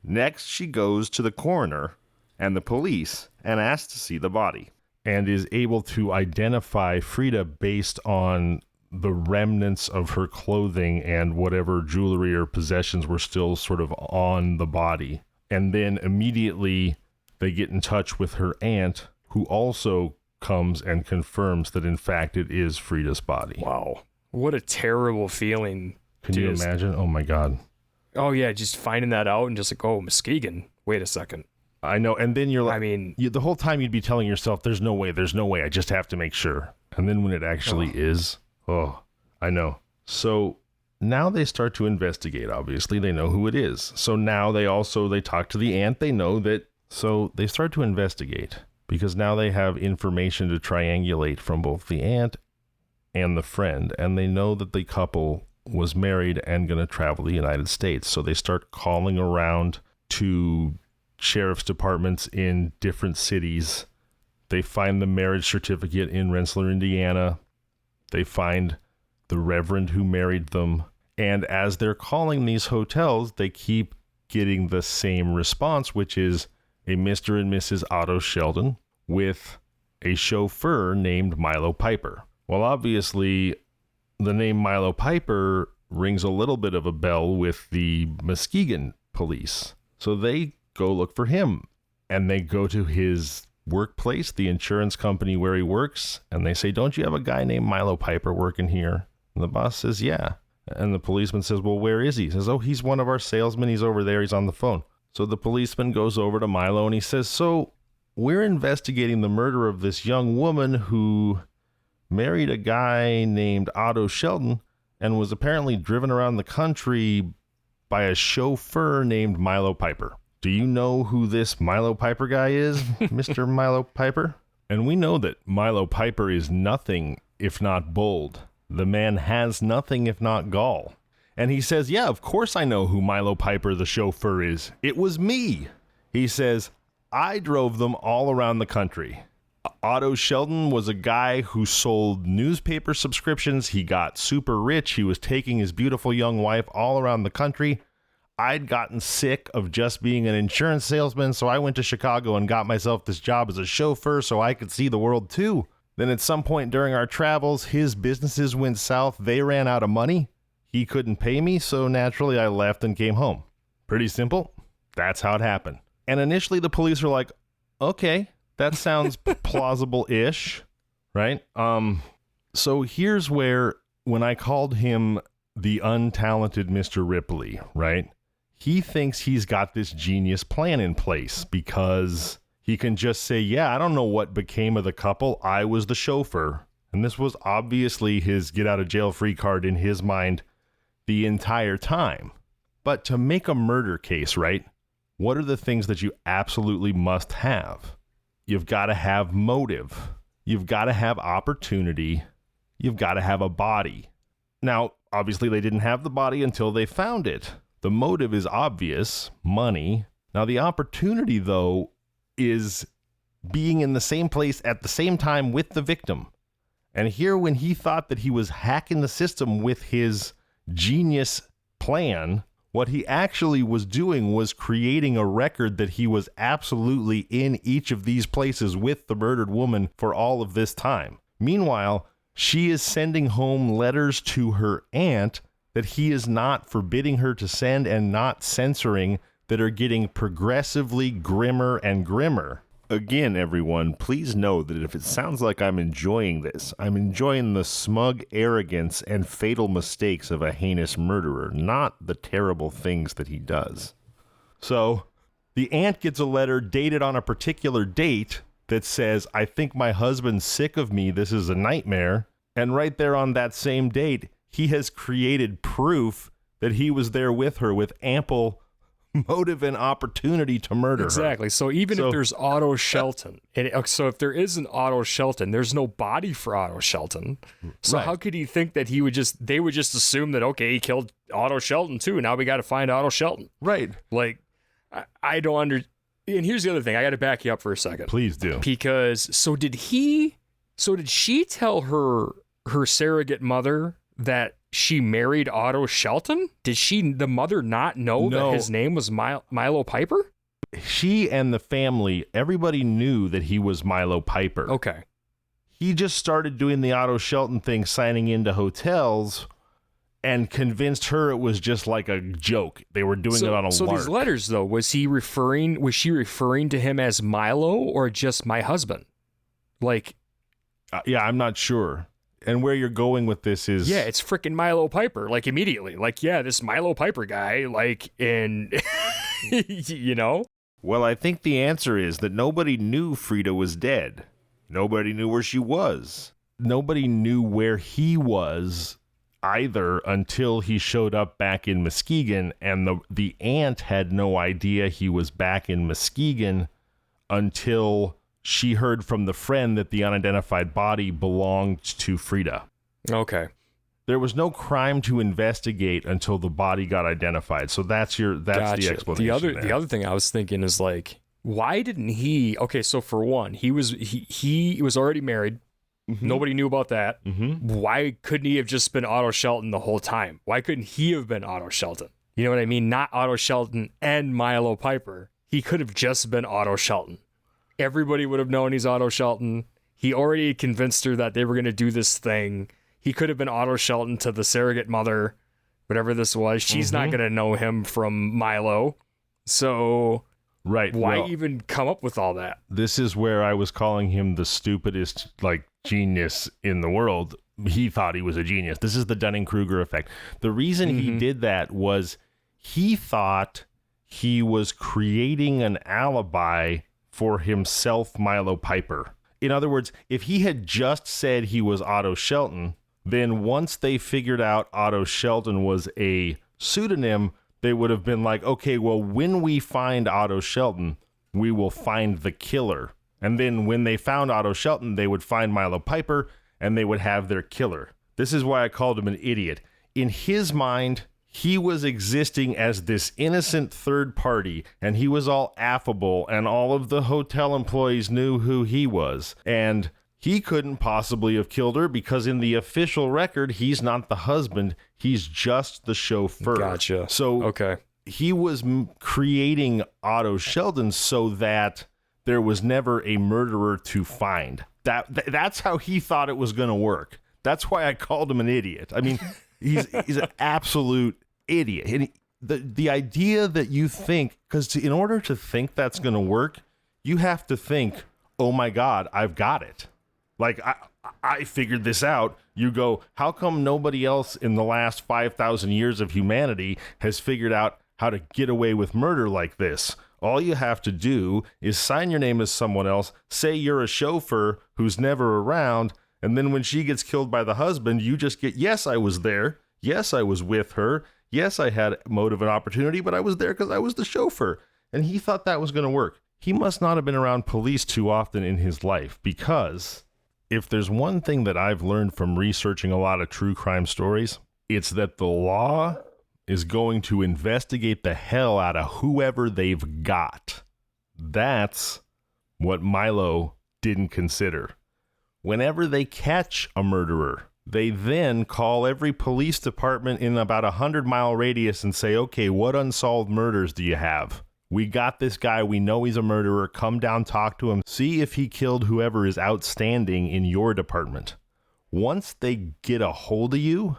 Next, she goes to the coroner and the police and asks to see the body, and is able to identify Frida based on the remnants of her clothing and whatever jewelry or possessions were still sort of on the body. And then immediately they get in touch with her aunt, who also comes and confirms that in fact it is Frida's body. Wow. What a terrible feeling. Can you imagine? Oh my God. Oh yeah, just finding that out and just like, oh, Muskegon. Wait a second. I know. And then you're like, I mean, the whole time you'd be telling yourself, there's no way. I just have to make sure. And then when it actually is, I know. So now they start to investigate. Obviously, they know who it is. So now they talk to the aunt. They know that. So they start to investigate because now they have information to triangulate from both the aunt and the friend. And they know that the couple was married and going to travel the United States. So they start calling around to sheriff's departments in different cities. They find the marriage certificate in Rensselaer, Indiana. They find the reverend who married them. And as they're calling these hotels, they keep getting the same response, which is a Mr. and Mrs. Otto Sheldon with a chauffeur named Milo Piper. Well, obviously, the name Milo Piper rings a little bit of a bell with the Muskegon police. So they go look for him, and they go to his workplace, the insurance company where he works, and they say, don't you have a guy named Milo Piper working here? And the boss says, yeah. And the policeman says, well, where is he? He says, oh, he's one of our salesmen. He's over there. He's on the phone. So the policeman goes over to Milo and he says, so we're investigating the murder of this young woman who married a guy named Otto Sheldon and was apparently driven around the country by a chauffeur named Milo Piper. Do you know who this Milo Piper guy is, Mr. Milo Piper? And we know that Milo Piper is nothing if not bold. The man has nothing if not gall. And he says, yeah, of course I know who Milo Piper, the chauffeur, is. It was me. He says, I drove them all around the country. Otto Sheldon was a guy who sold newspaper subscriptions. He got super rich. He was taking his beautiful young wife all around the country. I'd gotten sick of just being an insurance salesman, so I went to Chicago and got myself this job as a chauffeur so I could see the world too. Then at some point during our travels, his businesses went south. They ran out of money. He couldn't pay me, so naturally I left and came home. Pretty simple. That's how it happened. And initially the police were like, okay, that sounds plausible-ish, right? So here's where, when I called him the untalented Mr. Ripley, right? He thinks he's got this genius plan in place because he can just say, yeah, I don't know what became of the couple. I was the chauffeur. And this was obviously his get-out-of-jail-free card in his mind the entire time. But to make a murder case, right? What are the things that you absolutely must have? You've got to have motive. You've got to have opportunity. You've got to have a body. Now, obviously, they didn't have the body until they found it. The motive is obvious, money. Now, the opportunity, though, is being in the same place at the same time with the victim. And here, when he thought that he was hacking the system with his genius plan, what he actually was doing was creating a record that he was absolutely in each of these places with the murdered woman for all of this time. Meanwhile, she is sending home letters to her aunt that he is not forbidding her to send and not censoring, that are getting progressively grimmer and grimmer. Again, everyone, please know that if it sounds like I'm enjoying this, I'm enjoying the smug arrogance and fatal mistakes of a heinous murderer, not the terrible things that he does. So, the aunt gets a letter dated on a particular date that says, I think my husband's sick of me, this is a nightmare. And right there on that same date, he has created proof that he was there with her with ample motive and opportunity to murder her. Exactly. So even if there's Otto Shelton, so if there is an Otto Shelton, there's no body for Otto Shelton. So how could he think that they would just assume that, okay, he killed Otto Shelton too, now we got to find Otto Shelton. Right. Like, I don't and here's the other thing, I got to back you up for a second. Please do. Because, did she tell her surrogate mother that she married Otto Shelton? Did the mother not know that his name was Milo Piper? She and the family, everybody knew that he was Milo Piper. Okay. He just started doing the Otto Shelton thing, signing into hotels, and convinced her it was just like a joke. They were doing it on a lark. So these letters, though, was she referring to him as Milo or just my husband? Like, yeah, I'm not sure. And where you're going with this is... Yeah, it's freaking Milo Piper, like, immediately. Like, yeah, this Milo Piper guy, like, and, you know? Well, I think the answer is that nobody knew Frida was dead. Nobody knew where she was. Nobody knew where he was either until he showed up back in Muskegon, and the aunt had no idea he was back in Muskegon until she heard from the friend that the unidentified body belonged to Frida. Okay. There was no crime to investigate until the body got identified. So that's Gotcha. the explanation. The other thing I was thinking is, like, why didn't he? Okay, so for one, he was already married. Mm-hmm. Nobody knew about that. Mm-hmm. Why couldn't he have just been Otto Shelton the whole time? Why couldn't he have been Otto Shelton? You know what I mean? Not Otto Shelton and Milo Piper. He could have just been Otto Shelton. Everybody would have known he's Otto Shelton. He already convinced her that they were going to do this thing. He could have been Otto Shelton to the surrogate mother, whatever this was. She's not going to know him from Milo. So right. Why even come up with all that? This is where I was calling him the stupidest, like, genius in the world. He thought he was a genius. This is the Dunning-Kruger effect. The reason he did that was he thought he was creating an alibi for himself, Milo Piper. In other words, if he had just said he was Otto Shelton, then once they figured out Otto Shelton was a pseudonym, they would have been like, okay, well, when we find Otto Shelton, we will find the killer. And then when they found Otto Shelton, they would find Milo Piper, and they would have their killer. This is why I called him an idiot. In his mind, he was existing as this innocent third party, and he was all affable, and all of the hotel employees knew who he was. And he couldn't possibly have killed her because in the official record, he's not the husband. He's just the chauffeur. Gotcha. So okay. He was creating Otto Sheldon so that there was never a murderer to find. That's how he thought it was going to work. That's why I called him an idiot. I mean, he's an absolute idiot. And the idea that you think, because in order to think that's going to work, you have to think, oh my God, I've got it. Like, I figured this out. You go, how come nobody else in the last 5,000 years of humanity has figured out how to get away with murder like this? All you have to do is sign your name as someone else, say you're a chauffeur who's never around, and then when she gets killed by the husband, you just get, yes, I was there. Yes, I was with her. Yes, I had motive and opportunity, but I was there because I was the chauffeur. And he thought that was going to work. He must not have been around police too often in his life, because if there's one thing that I've learned from researching a lot of true crime stories, it's that the law is going to investigate the hell out of whoever they've got. That's what Milo didn't consider. Whenever they catch a murderer, they then call every police department in about 100-mile radius and say, okay, what unsolved murders do you have? We got this guy. We know he's a murderer. Come down, talk to him. See if he killed whoever is outstanding in your department. Once they get a hold of you,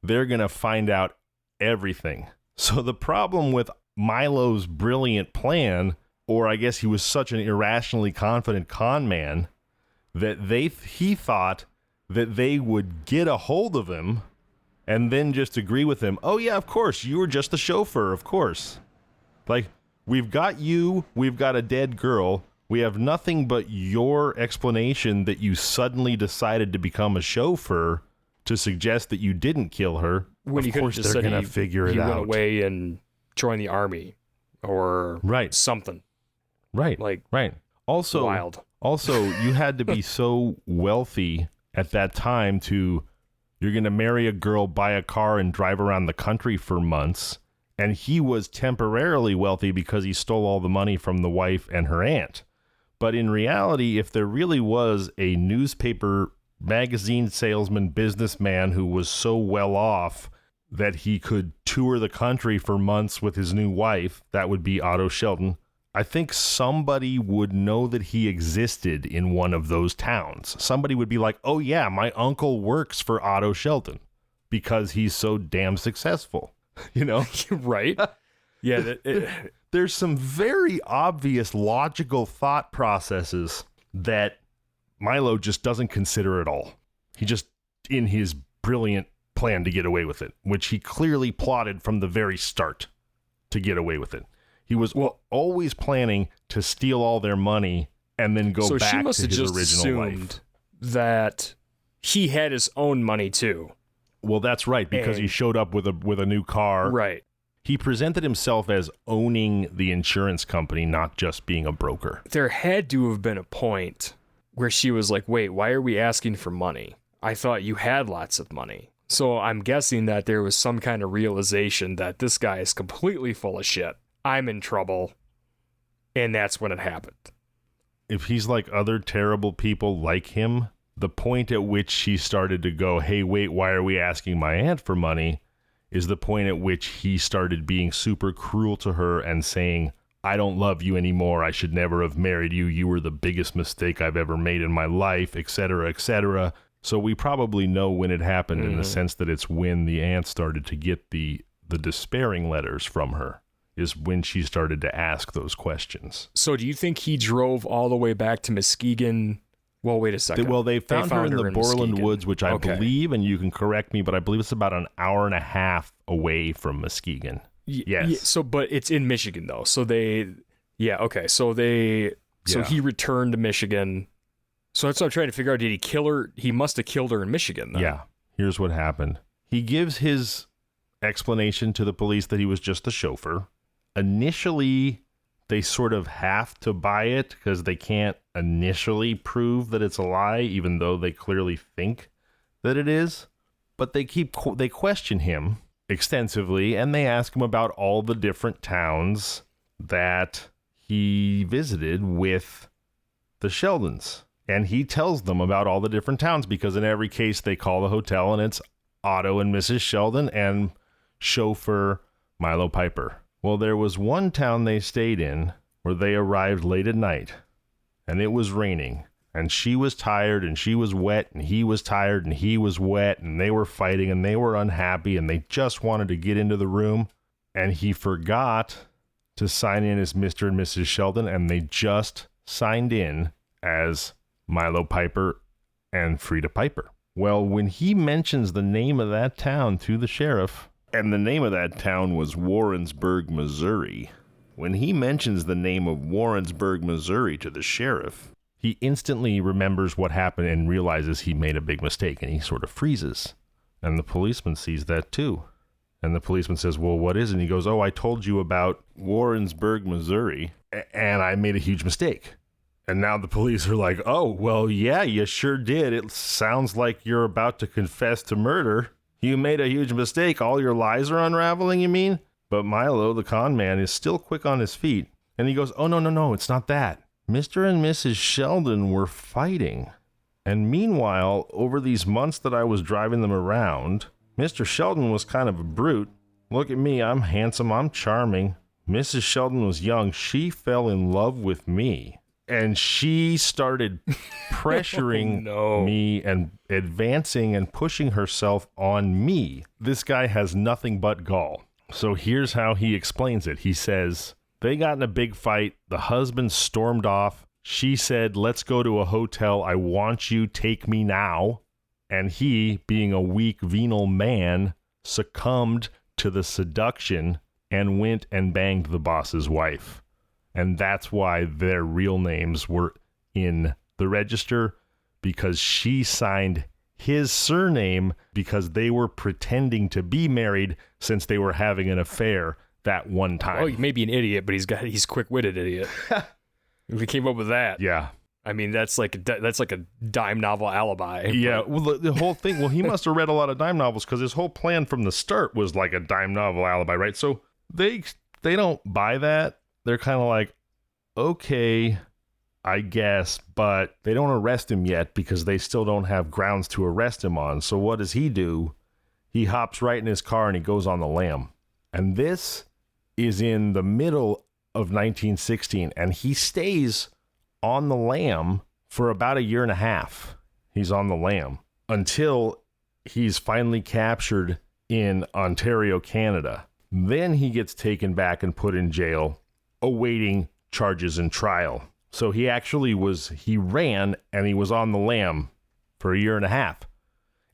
they're going to find out everything. So the problem with Milo's brilliant plan, or I guess he was such an irrationally confident con man, that he thought that they would get a hold of him and then just agree with him. Oh yeah, of course, you were just the chauffeur, of course. Like, we've got you, we've got a dead girl, we have nothing but your explanation that you suddenly decided to become a chauffeur to suggest that you didn't kill her. When of you could have course just they're said going to figure it he out. went away and joined the army or something. Right. Like, Also, wild. Also, you had to be so wealthy at that time you're going to marry a girl, buy a car, and drive around the country for months. And he was temporarily wealthy because he stole all the money from the wife and her aunt. But in reality, if there really was a newspaper magazine salesman, businessman who was so well off that he could tour the country for months with his new wife, that would be Otto Shelton. I think somebody would know that he existed in one of those towns. Somebody would be like, oh yeah, my uncle works for Otto Shelton because he's so damn successful. You know? Right? Yeah. There's some very obvious logical thought processes that Milo just doesn't consider at all. He just in his brilliant plan to get away with it, which he clearly plotted from the very start to get away with it. He was always planning to steal all their money and then go back to his original life. That he had his own money too. Well, that's right, because he showed up with a new car. Right. He presented himself as owning the insurance company, not just being a broker. There had to have been a point where she was like, wait, why are we asking for money? I thought you had lots of money. So I'm guessing that there was some kind of realization that this guy is completely full of shit. I'm in trouble. And that's when it happened. If he's like other terrible people like him, the point at which she started to go, hey, wait, why are we asking my aunt for money, is the point at which he started being super cruel to her and saying, I don't love you anymore. I should never have married you. You were the biggest mistake I've ever made in my life, etc., etc. So we probably know when it happened in the sense that it's when the aunt started to get the despairing letters from her, is when she started to ask those questions. So do you think he drove all the way back to Muskegon? Well, wait a second. Well, they found her in the Borland Muskegon. woods, which I believe, and you can correct me, but I believe it's about an hour and a half away from Muskegon. Yes. Yeah, so, but it's in Michigan though. So he returned to Michigan. So that's what I'm trying to figure out. Did he kill her? He must have killed her in Michigan then. Yeah. Here's what happened. He gives his explanation to the police that he was just the chauffeur. Initially, they sort of have to buy it because they can't initially prove that it's a lie, even though they clearly think that it is. But they question him extensively, and they ask him about all the different towns that he visited with the Sheldons. And he tells them about all the different towns, because in every case they call the hotel and it's Otto and Mrs. Sheldon and chauffeur Milo Piper. Well, there was one town they stayed in where they arrived late at night, and it was raining, and she was tired and she was wet, and he was tired and he was wet, and they were fighting and they were unhappy and they just wanted to get into the room, and he forgot to sign in as Mr. and Mrs. Sheldon, and they just signed in as Milo Piper and Frida Piper. Well, when he mentions the name of that town to the sheriff, and the name of that town was Warrensburg, Missouri. When he mentions the name of Warrensburg, Missouri to the sheriff, he instantly remembers what happened and realizes he made a big mistake, and he sort of freezes. And the policeman sees that too. And the policeman says, well, what is it? And he goes, oh, I told you about Warrensburg, Missouri, and I made a huge mistake. And now the police are like, oh, well, yeah, you sure did. It sounds like you're about to confess to murder. You made a huge mistake. All your lies are unraveling, you mean? But Milo, the con man, is still quick on his feet. And he goes, oh, no, it's not that. Mr. and Mrs. Sheldon were fighting. And meanwhile, over these months that I was driving them around, Mr. Sheldon was kind of a brute. Look at me, I'm handsome, I'm charming. Mrs. Sheldon was young. She fell in love with me. And she started pressuring me and advancing and pushing herself on me. This guy has nothing but gall. So here's how he explains it. He says, they got in a big fight. The husband stormed off. She said, let's go to a hotel. I want you. Take me now. And he, being a weak, venal man, succumbed to the seduction and went and banged the boss's wife. And that's why their real names were in the register, because she signed his surname because they were pretending to be married since they were having an affair that one time. Oh, he may be an idiot, but he's quick-witted idiot. We came up with that. Yeah. I mean, that's like a dime novel alibi. Yeah, well, the whole thing, well, he must have read a lot of dime novels, because his whole plan from the start was like a dime novel alibi, right? So they don't buy that. They're kind of like, okay, I guess, but they don't arrest him yet because they still don't have grounds to arrest him on. So what does he do? He hops right in his car and he goes on the lam. And this is in the middle of 1916, and he stays on the lam for about 1.5 years. He's on the lam until he's finally captured in Ontario, Canada. Then he gets taken back and put in jail, awaiting charges and trial. So he actually he ran and he was on the lam for 1.5 years.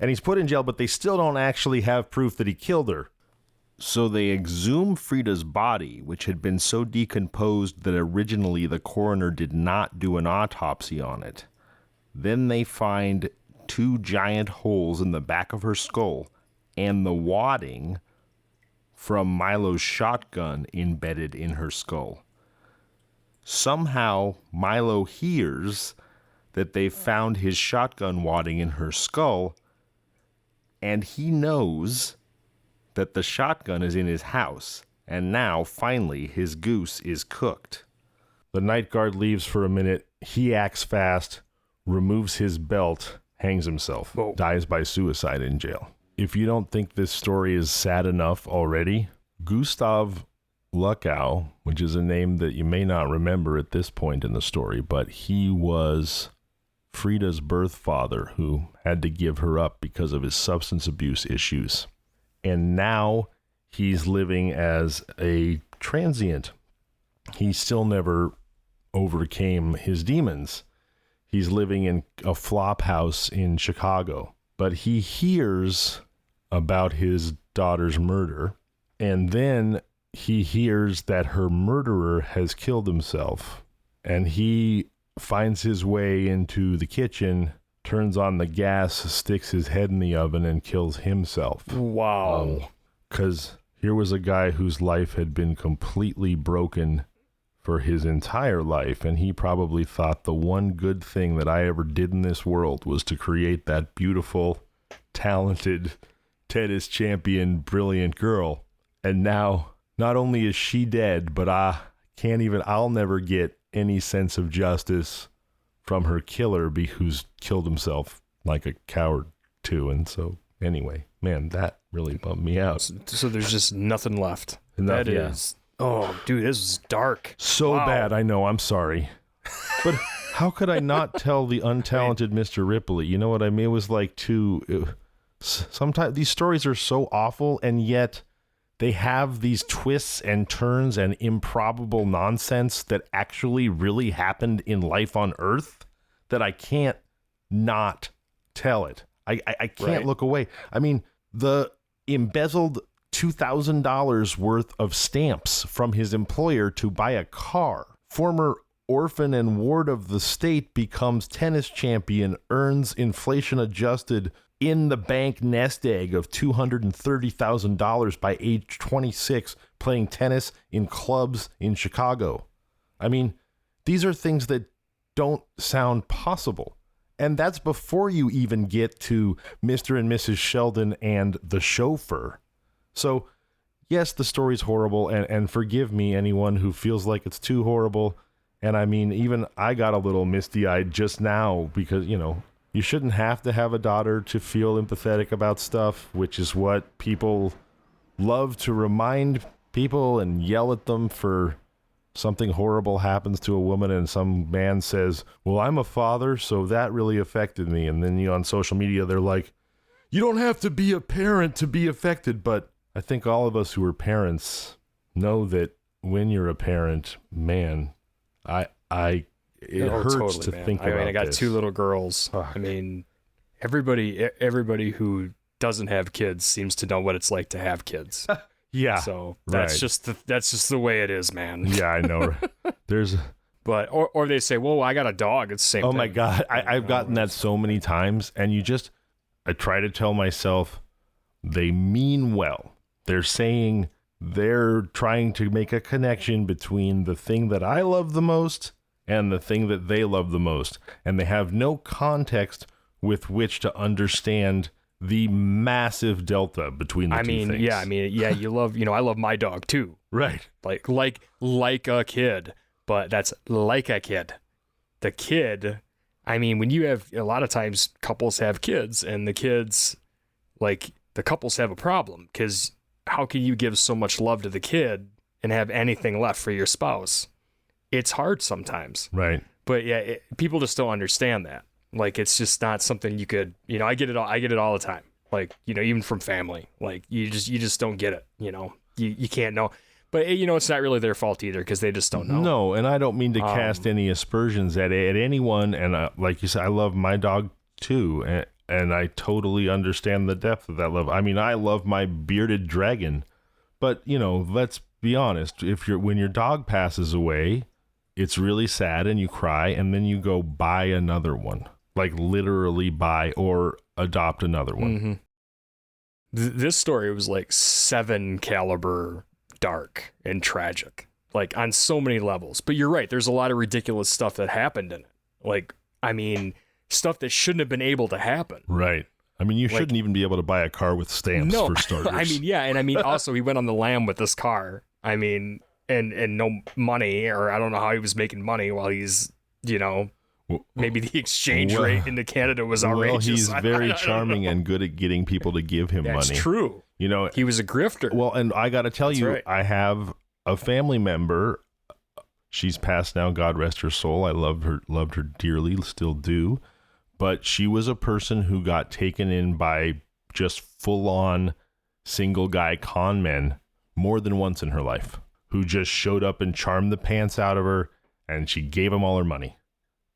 And he's put in jail, but they still don't actually have proof that he killed her. So they exhume Frida's body, which had been so decomposed that originally the coroner did not do an autopsy on it. Then they find 2 giant holes in the back of her skull and the wadding from Milo's shotgun embedded in her skull. Somehow, Milo hears that they found his shotgun wadding in her skull, and he knows that the shotgun is in his house, and now, finally, his goose is cooked. The night guard leaves for a minute. He acts fast, removes his belt, hangs himself, dies by suicide in jail. If you don't think this story is sad enough already, Gustav Luckow, which is a name that you may not remember at this point in the story, but he was Frida's birth father who had to give her up because of his substance abuse issues. And now he's living as a transient. He still never overcame his demons. He's living in a flop house in Chicago. But he hears about his daughter's murder, and then he hears that her murderer has killed himself. And he finds his way into the kitchen, turns on the gas, sticks his head in the oven, and kills himself. Wow. Because here was a guy whose life had been completely broken for his entire life, and he probably thought the one good thing that I ever did in this world was to create that beautiful, talented, tennis champion, brilliant girl. And now, not only is she dead, but I'll never get any sense of justice from her killer who's killed himself like a coward too. And so anyway, man, that really bummed me out. So there's just nothing left. That is, oh dude, this is dark. So bad. I know. I'm sorry. But how could I not tell the untalented Mr. Ripley? You know what I mean? It was like sometimes these stories are so awful, and yet they have these twists and turns and improbable nonsense that actually really happened in life on Earth that I can't not tell it. I can't look away. I mean, the embezzled $2,000 worth of stamps from his employer to buy a car. Former orphan and ward of the state becomes tennis champion, earns inflation-adjusted in-the-bank nest egg of $230,000 by age 26, playing tennis in clubs in Chicago. I mean, these are things that don't sound possible. And that's before you even get to Mr. and Mrs. Sheldon and the chauffeur. So, yes, the story's horrible, and forgive me, anyone who feels like it's too horrible. And I mean, even I got a little misty-eyed just now because, you shouldn't have to have a daughter to feel empathetic about stuff, which is what people love to remind people and yell at them for something horrible happens to a woman and some man says, well, I'm a father, so that really affected me. And then on social media, they're like, you don't have to be a parent to be affected. But I think all of us who are parents know that when you're a parent, man, it hurts totally, to man. think about I got this. 2 little girls. I mean, everybody who doesn't have kids seems to know what it's like to have kids. Yeah. So that's just the way it is, man. Yeah, I know. But or they say, "Whoa, I got a dog." It's the same thing. Oh my God, I've gotten that so many times, and I try to tell myself they mean well. They're saying they're trying to make a connection between the thing that I love the most and the thing that they love the most, and they have no context with which to understand the massive delta between the two things. You love, I love my dog too. Right. Like a kid, but that's like a kid. The kid, I mean, when you have, a lot of times couples have kids, and the kids, the couples have a problem, because how can you give so much love to the kid and have anything left for your spouse? It's hard sometimes. Right. But yeah, people just don't understand that. It's just not something you could, I get it all the time. Even from family, you just don't get it. You can't know, but it's not really their fault either, because they just don't know. No. And I don't mean to cast any aspersions at anyone. And like you said, I love my dog too. And I totally understand the depth of that love. I mean, I love my bearded dragon, but let's be honest. When your dog passes away, it's really sad and you cry, and then you go buy another one, like literally buy or adopt another one. Mm-hmm. This story was like 7 caliber dark and tragic, like on so many levels. But you're right. There's a lot of ridiculous stuff that happened in it. Like, I mean, stuff that shouldn't have been able to happen. Right. I mean, you shouldn't even be able to buy a car with stamps for starters. I mean, yeah. And I mean, also he went on the lam with this car. I mean, and no money, or I don't know how he was making money while he's, maybe the exchange rate into Canada was outrageous. Well, he's very charming and good at getting people to give him money. That's true. He was a grifter. Well, and I got to tell you, right. I have a family member. She's passed now, God rest her soul. I loved her dearly, still do. But she was a person who got taken in by just full-on single guy con men more than once in her life, who just showed up and charmed the pants out of her, and she gave them all her money.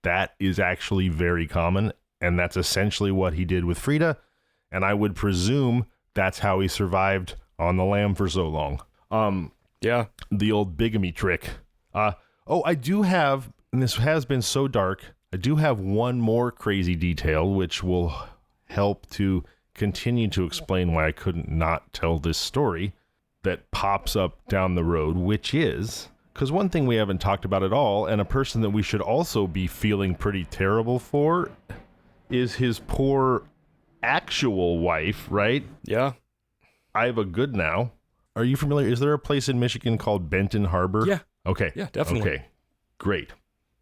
That is actually very common, and that's essentially what he did with Frida, and I would presume that's how he survived on the lam for so long. Yeah. The old bigamy trick. I do have, and this has been so dark, I do have one more crazy detail, which will help to continue to explain why I couldn't not tell this story that pops up down the road, which is, because one thing we haven't talked about at all, and a person that we should also be feeling pretty terrible for, is his poor actual wife, right? Yeah. Iva Goodnow. Are you familiar? Is there a place in Michigan called Benton Harbor? Yeah. Okay. Yeah, definitely. Okay. Great.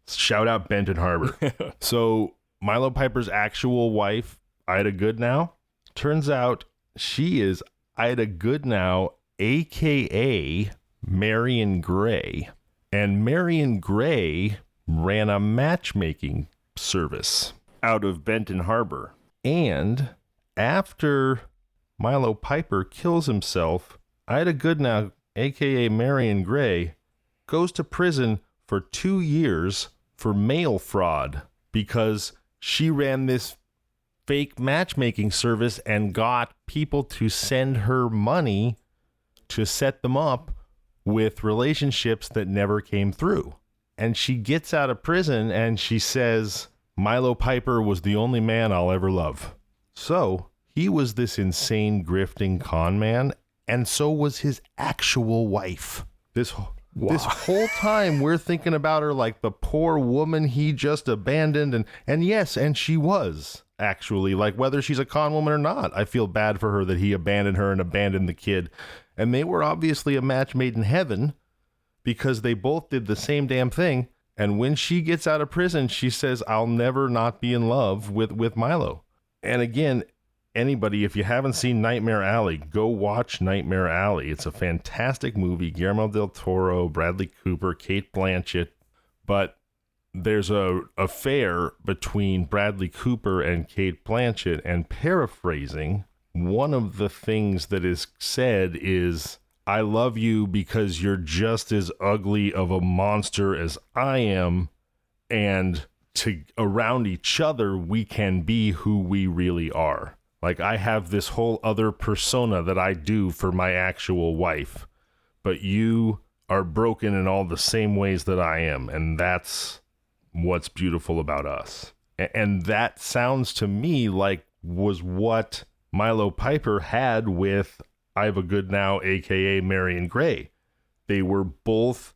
Shout out Benton Harbor. So Milo Piper's actual wife, Ida Goodnow, turns out she is Ida Goodnow, a.k.a. Marion Gray. And Marion Gray ran a matchmaking service out of Benton Harbor. And after Milo Piper kills himself, Ida Goodnow, a.k.a. Marion Gray, goes to prison for 2 years for mail fraud because she ran this fake matchmaking service and got people to send her money to set them up with relationships that never came through. And she gets out of prison and she says, Milo Piper was the only man I'll ever love. So he was this insane grifting con man, and so was his actual wife. This whole time we're thinking about her like the poor woman he just abandoned, and yes, and she was actually, like, whether she's a con woman or not, I feel bad for her that he abandoned her and abandoned the kid. And they were obviously a match made in heaven because they both did the same damn thing. And when she gets out of prison, she says, I'll never not be in love with Milo. And again, anybody, if you haven't seen Nightmare Alley, go watch Nightmare Alley. It's a fantastic movie. Guillermo del Toro, Bradley Cooper, Cate Blanchett. But there's a affair between Bradley Cooper and Cate Blanchett, and paraphrasing, one of the things that is said is, I love you because you're just as ugly of a monster as I am, and around each other, we can be who we really are. Like, I have this whole other persona that I do for my actual wife, but you are broken in all the same ways that I am, and that's what's beautiful about us. And that sounds to me like was what Milo Piper had with Iva Goodnow, a.k.a. Marion Gray. They were both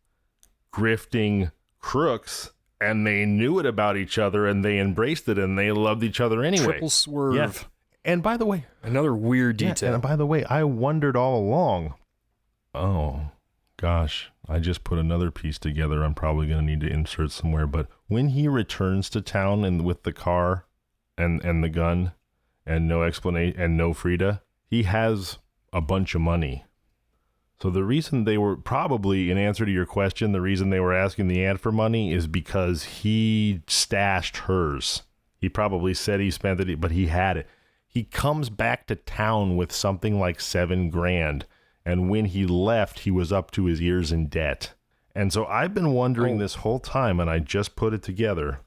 grifting crooks, and they knew it about each other, and they embraced it, and they loved each other anyway. Triple swerve. Yeah. And by the way, another weird detail. And by the way, I wondered all along, oh, gosh, I just put another piece together I'm probably going to need to insert somewhere. But when he returns to town and with the car and the gun and no explanation and no Frida, he has a bunch of money. So the reason they were probably, in answer to your question, the reason they were asking the aunt for money is because he stashed hers. He probably said he spent it, but he had it. He comes back to town with something like $7,000. And when he left, he was up to his ears in debt. And so I've been wondering this whole time, and I just put it together.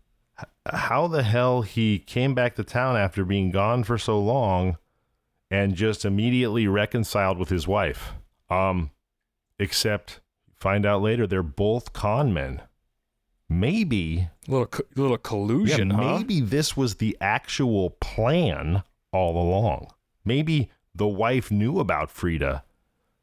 how the hell he came back to town after being gone for so long and just immediately reconciled with his wife. Except find out later they're both con men. Maybe little collusion, maybe this was the actual plan all along. Maybe the wife knew about Frida.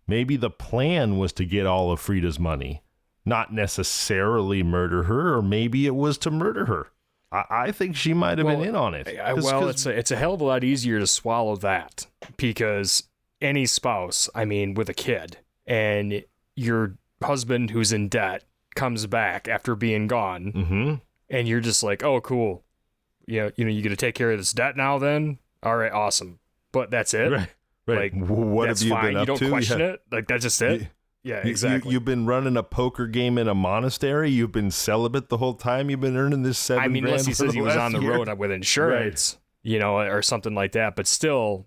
Maybe the plan was to get all of Frida's money, not necessarily murder her, or maybe it was to murder her. I think she might have been in on it. It's a hell of a lot easier to swallow that, because any spouse, I mean, with a kid, and your husband who's in debt comes back after being gone, and you're just like, oh, cool. You going to take care of this debt now then? All right, awesome. But that's it? Right. Like, what that's have you fine. been up you don't to? question it? Like, that's just it? Yeah, exactly. You've been running a poker game in a monastery? You've been celibate the whole time? You've been earning this $7,000? I mean, unless he says he was on the road with insurance, or something like that. But still,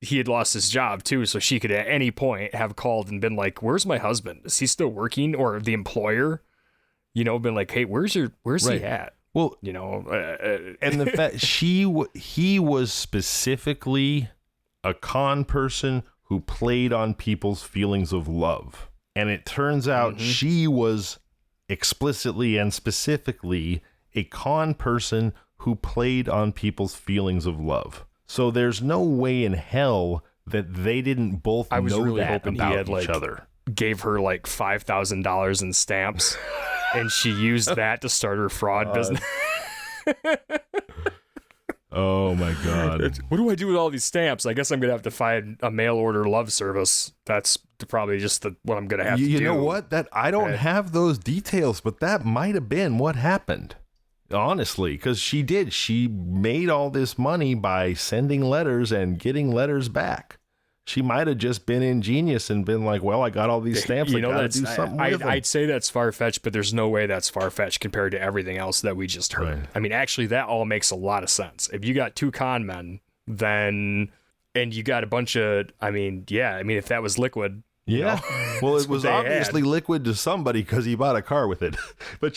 he had lost his job too, so she could at any point have called and been like, "Where's my husband? Is he still working?" Or the employer, been like, "Hey, where's he at?" Well, and the fact he was specifically a con person who played on people's feelings of love, and it turns out she was explicitly and specifically a con person who played on people's feelings of love. So there's no way in hell that they didn't both know really that hoping about he had, each other. Gave her like $5,000 in stamps, and she used that to start her fraud business. Oh my God! What do I do with all these stamps? I guess I'm gonna have to find a mail order love service. That's probably just what I'm gonna have to do. You know what? That I don't have those details, but that might have been what happened. Honestly, because she made all this money by sending letters and getting letters back. She might have just been ingenious and been like, well, I got all these stamps. I got to do something with them. I'd say that's far-fetched, but there's no way that's far-fetched compared to everything else that we just heard. Right. I mean, actually, that all makes a lot of sense. If you got two con men, and you got a bunch of, if that was liquid. Yeah. Well, it was obviously liquid to somebody because he bought a car with it. But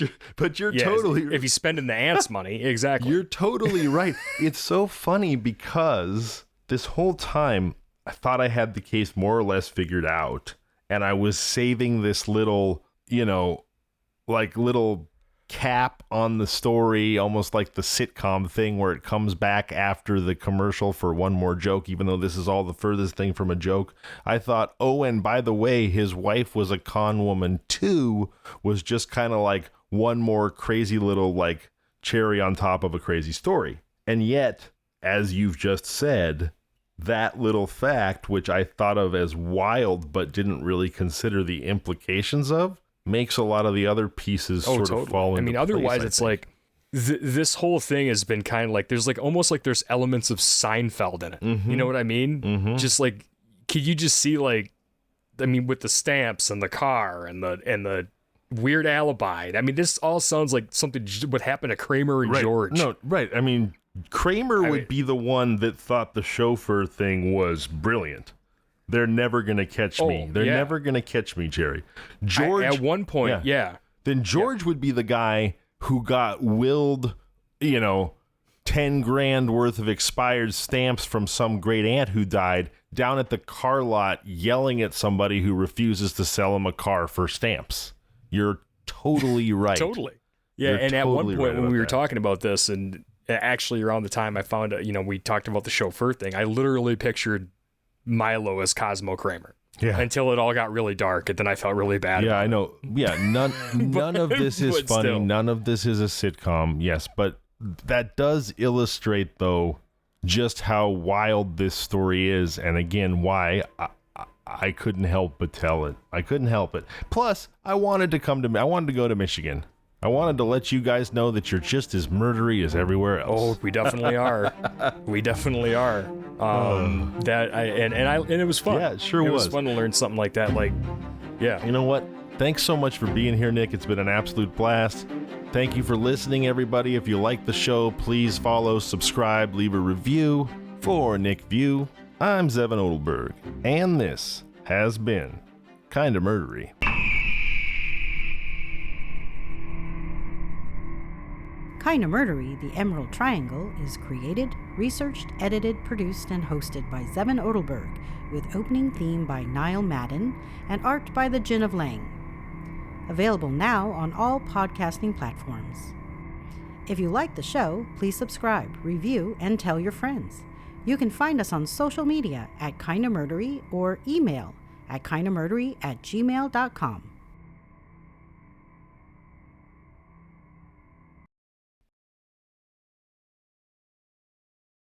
you're totally... If he's spending the aunt's money, exactly. You're totally right. It's so funny because this whole time, I thought I had the case more or less figured out, and I was saving this little, little cap on the story, almost like the sitcom thing where it comes back after the commercial for one more joke, even though this is all the furthest thing from a joke. I thought, oh, and by the way, his wife was a con woman too, was just kind of like one more crazy little like cherry on top of a crazy story. And yet, as you've just said, that little fact, which I thought of as wild but didn't really consider the implications of, makes a lot of the other pieces of fall into place. Otherwise it's like this whole thing has been kind of like there's like almost like there's elements of Seinfeld in it. You know what I mean? Just like, could you just see like, with the stamps and the car and the weird alibi. This all sounds like something would happen to Kramer and George. No, right. Kramer would be the one that thought the chauffeur thing was brilliant. They're never going to catch me. They're never going to catch me, Jerry. George, at one point, Then George would be the guy who got willed, $10,000 worth of expired stamps from some great aunt who died down at the car lot yelling at somebody who refuses to sell him a car for stamps. You're totally right. Totally. Yeah, You're and totally at one point right when we were that. talking about this, and actually around the time I found out, we talked about the chauffeur thing, I literally pictured Milo as Cosmo Kramer. Yeah. Until it all got really dark, and then I felt really bad. Yeah, I know. Yeah, none of this is funny. Still. None of this is a sitcom. Yes, but that does illustrate, though, just how wild this story is, and again, why I couldn't help but tell it. I couldn't help it. Plus, I wanted to go to Michigan. I wanted to let you guys know that you're just as murdery as everywhere else. Oh, we definitely are. We definitely are. And it was fun. Yeah, it sure was. It was fun to learn something like that. You know what? Thanks so much for being here, Nick. It's been an absolute blast. Thank you for listening, everybody. If you like the show, please follow, subscribe, leave a review. For Nick Viau, I'm Zevon Odelberg, and this has been Kinda Murdery. Kinda Murdery, The Emerald Triangle is created, researched, edited, produced, and hosted by Zevon Odelberg, with opening theme by Niall Madden and art by the Gin of Lang. Available now on all podcasting platforms. If you like the show, please subscribe, review, and tell your friends. You can find us on social media at Kinda Murdery or email at kindamurdery@gmail.com.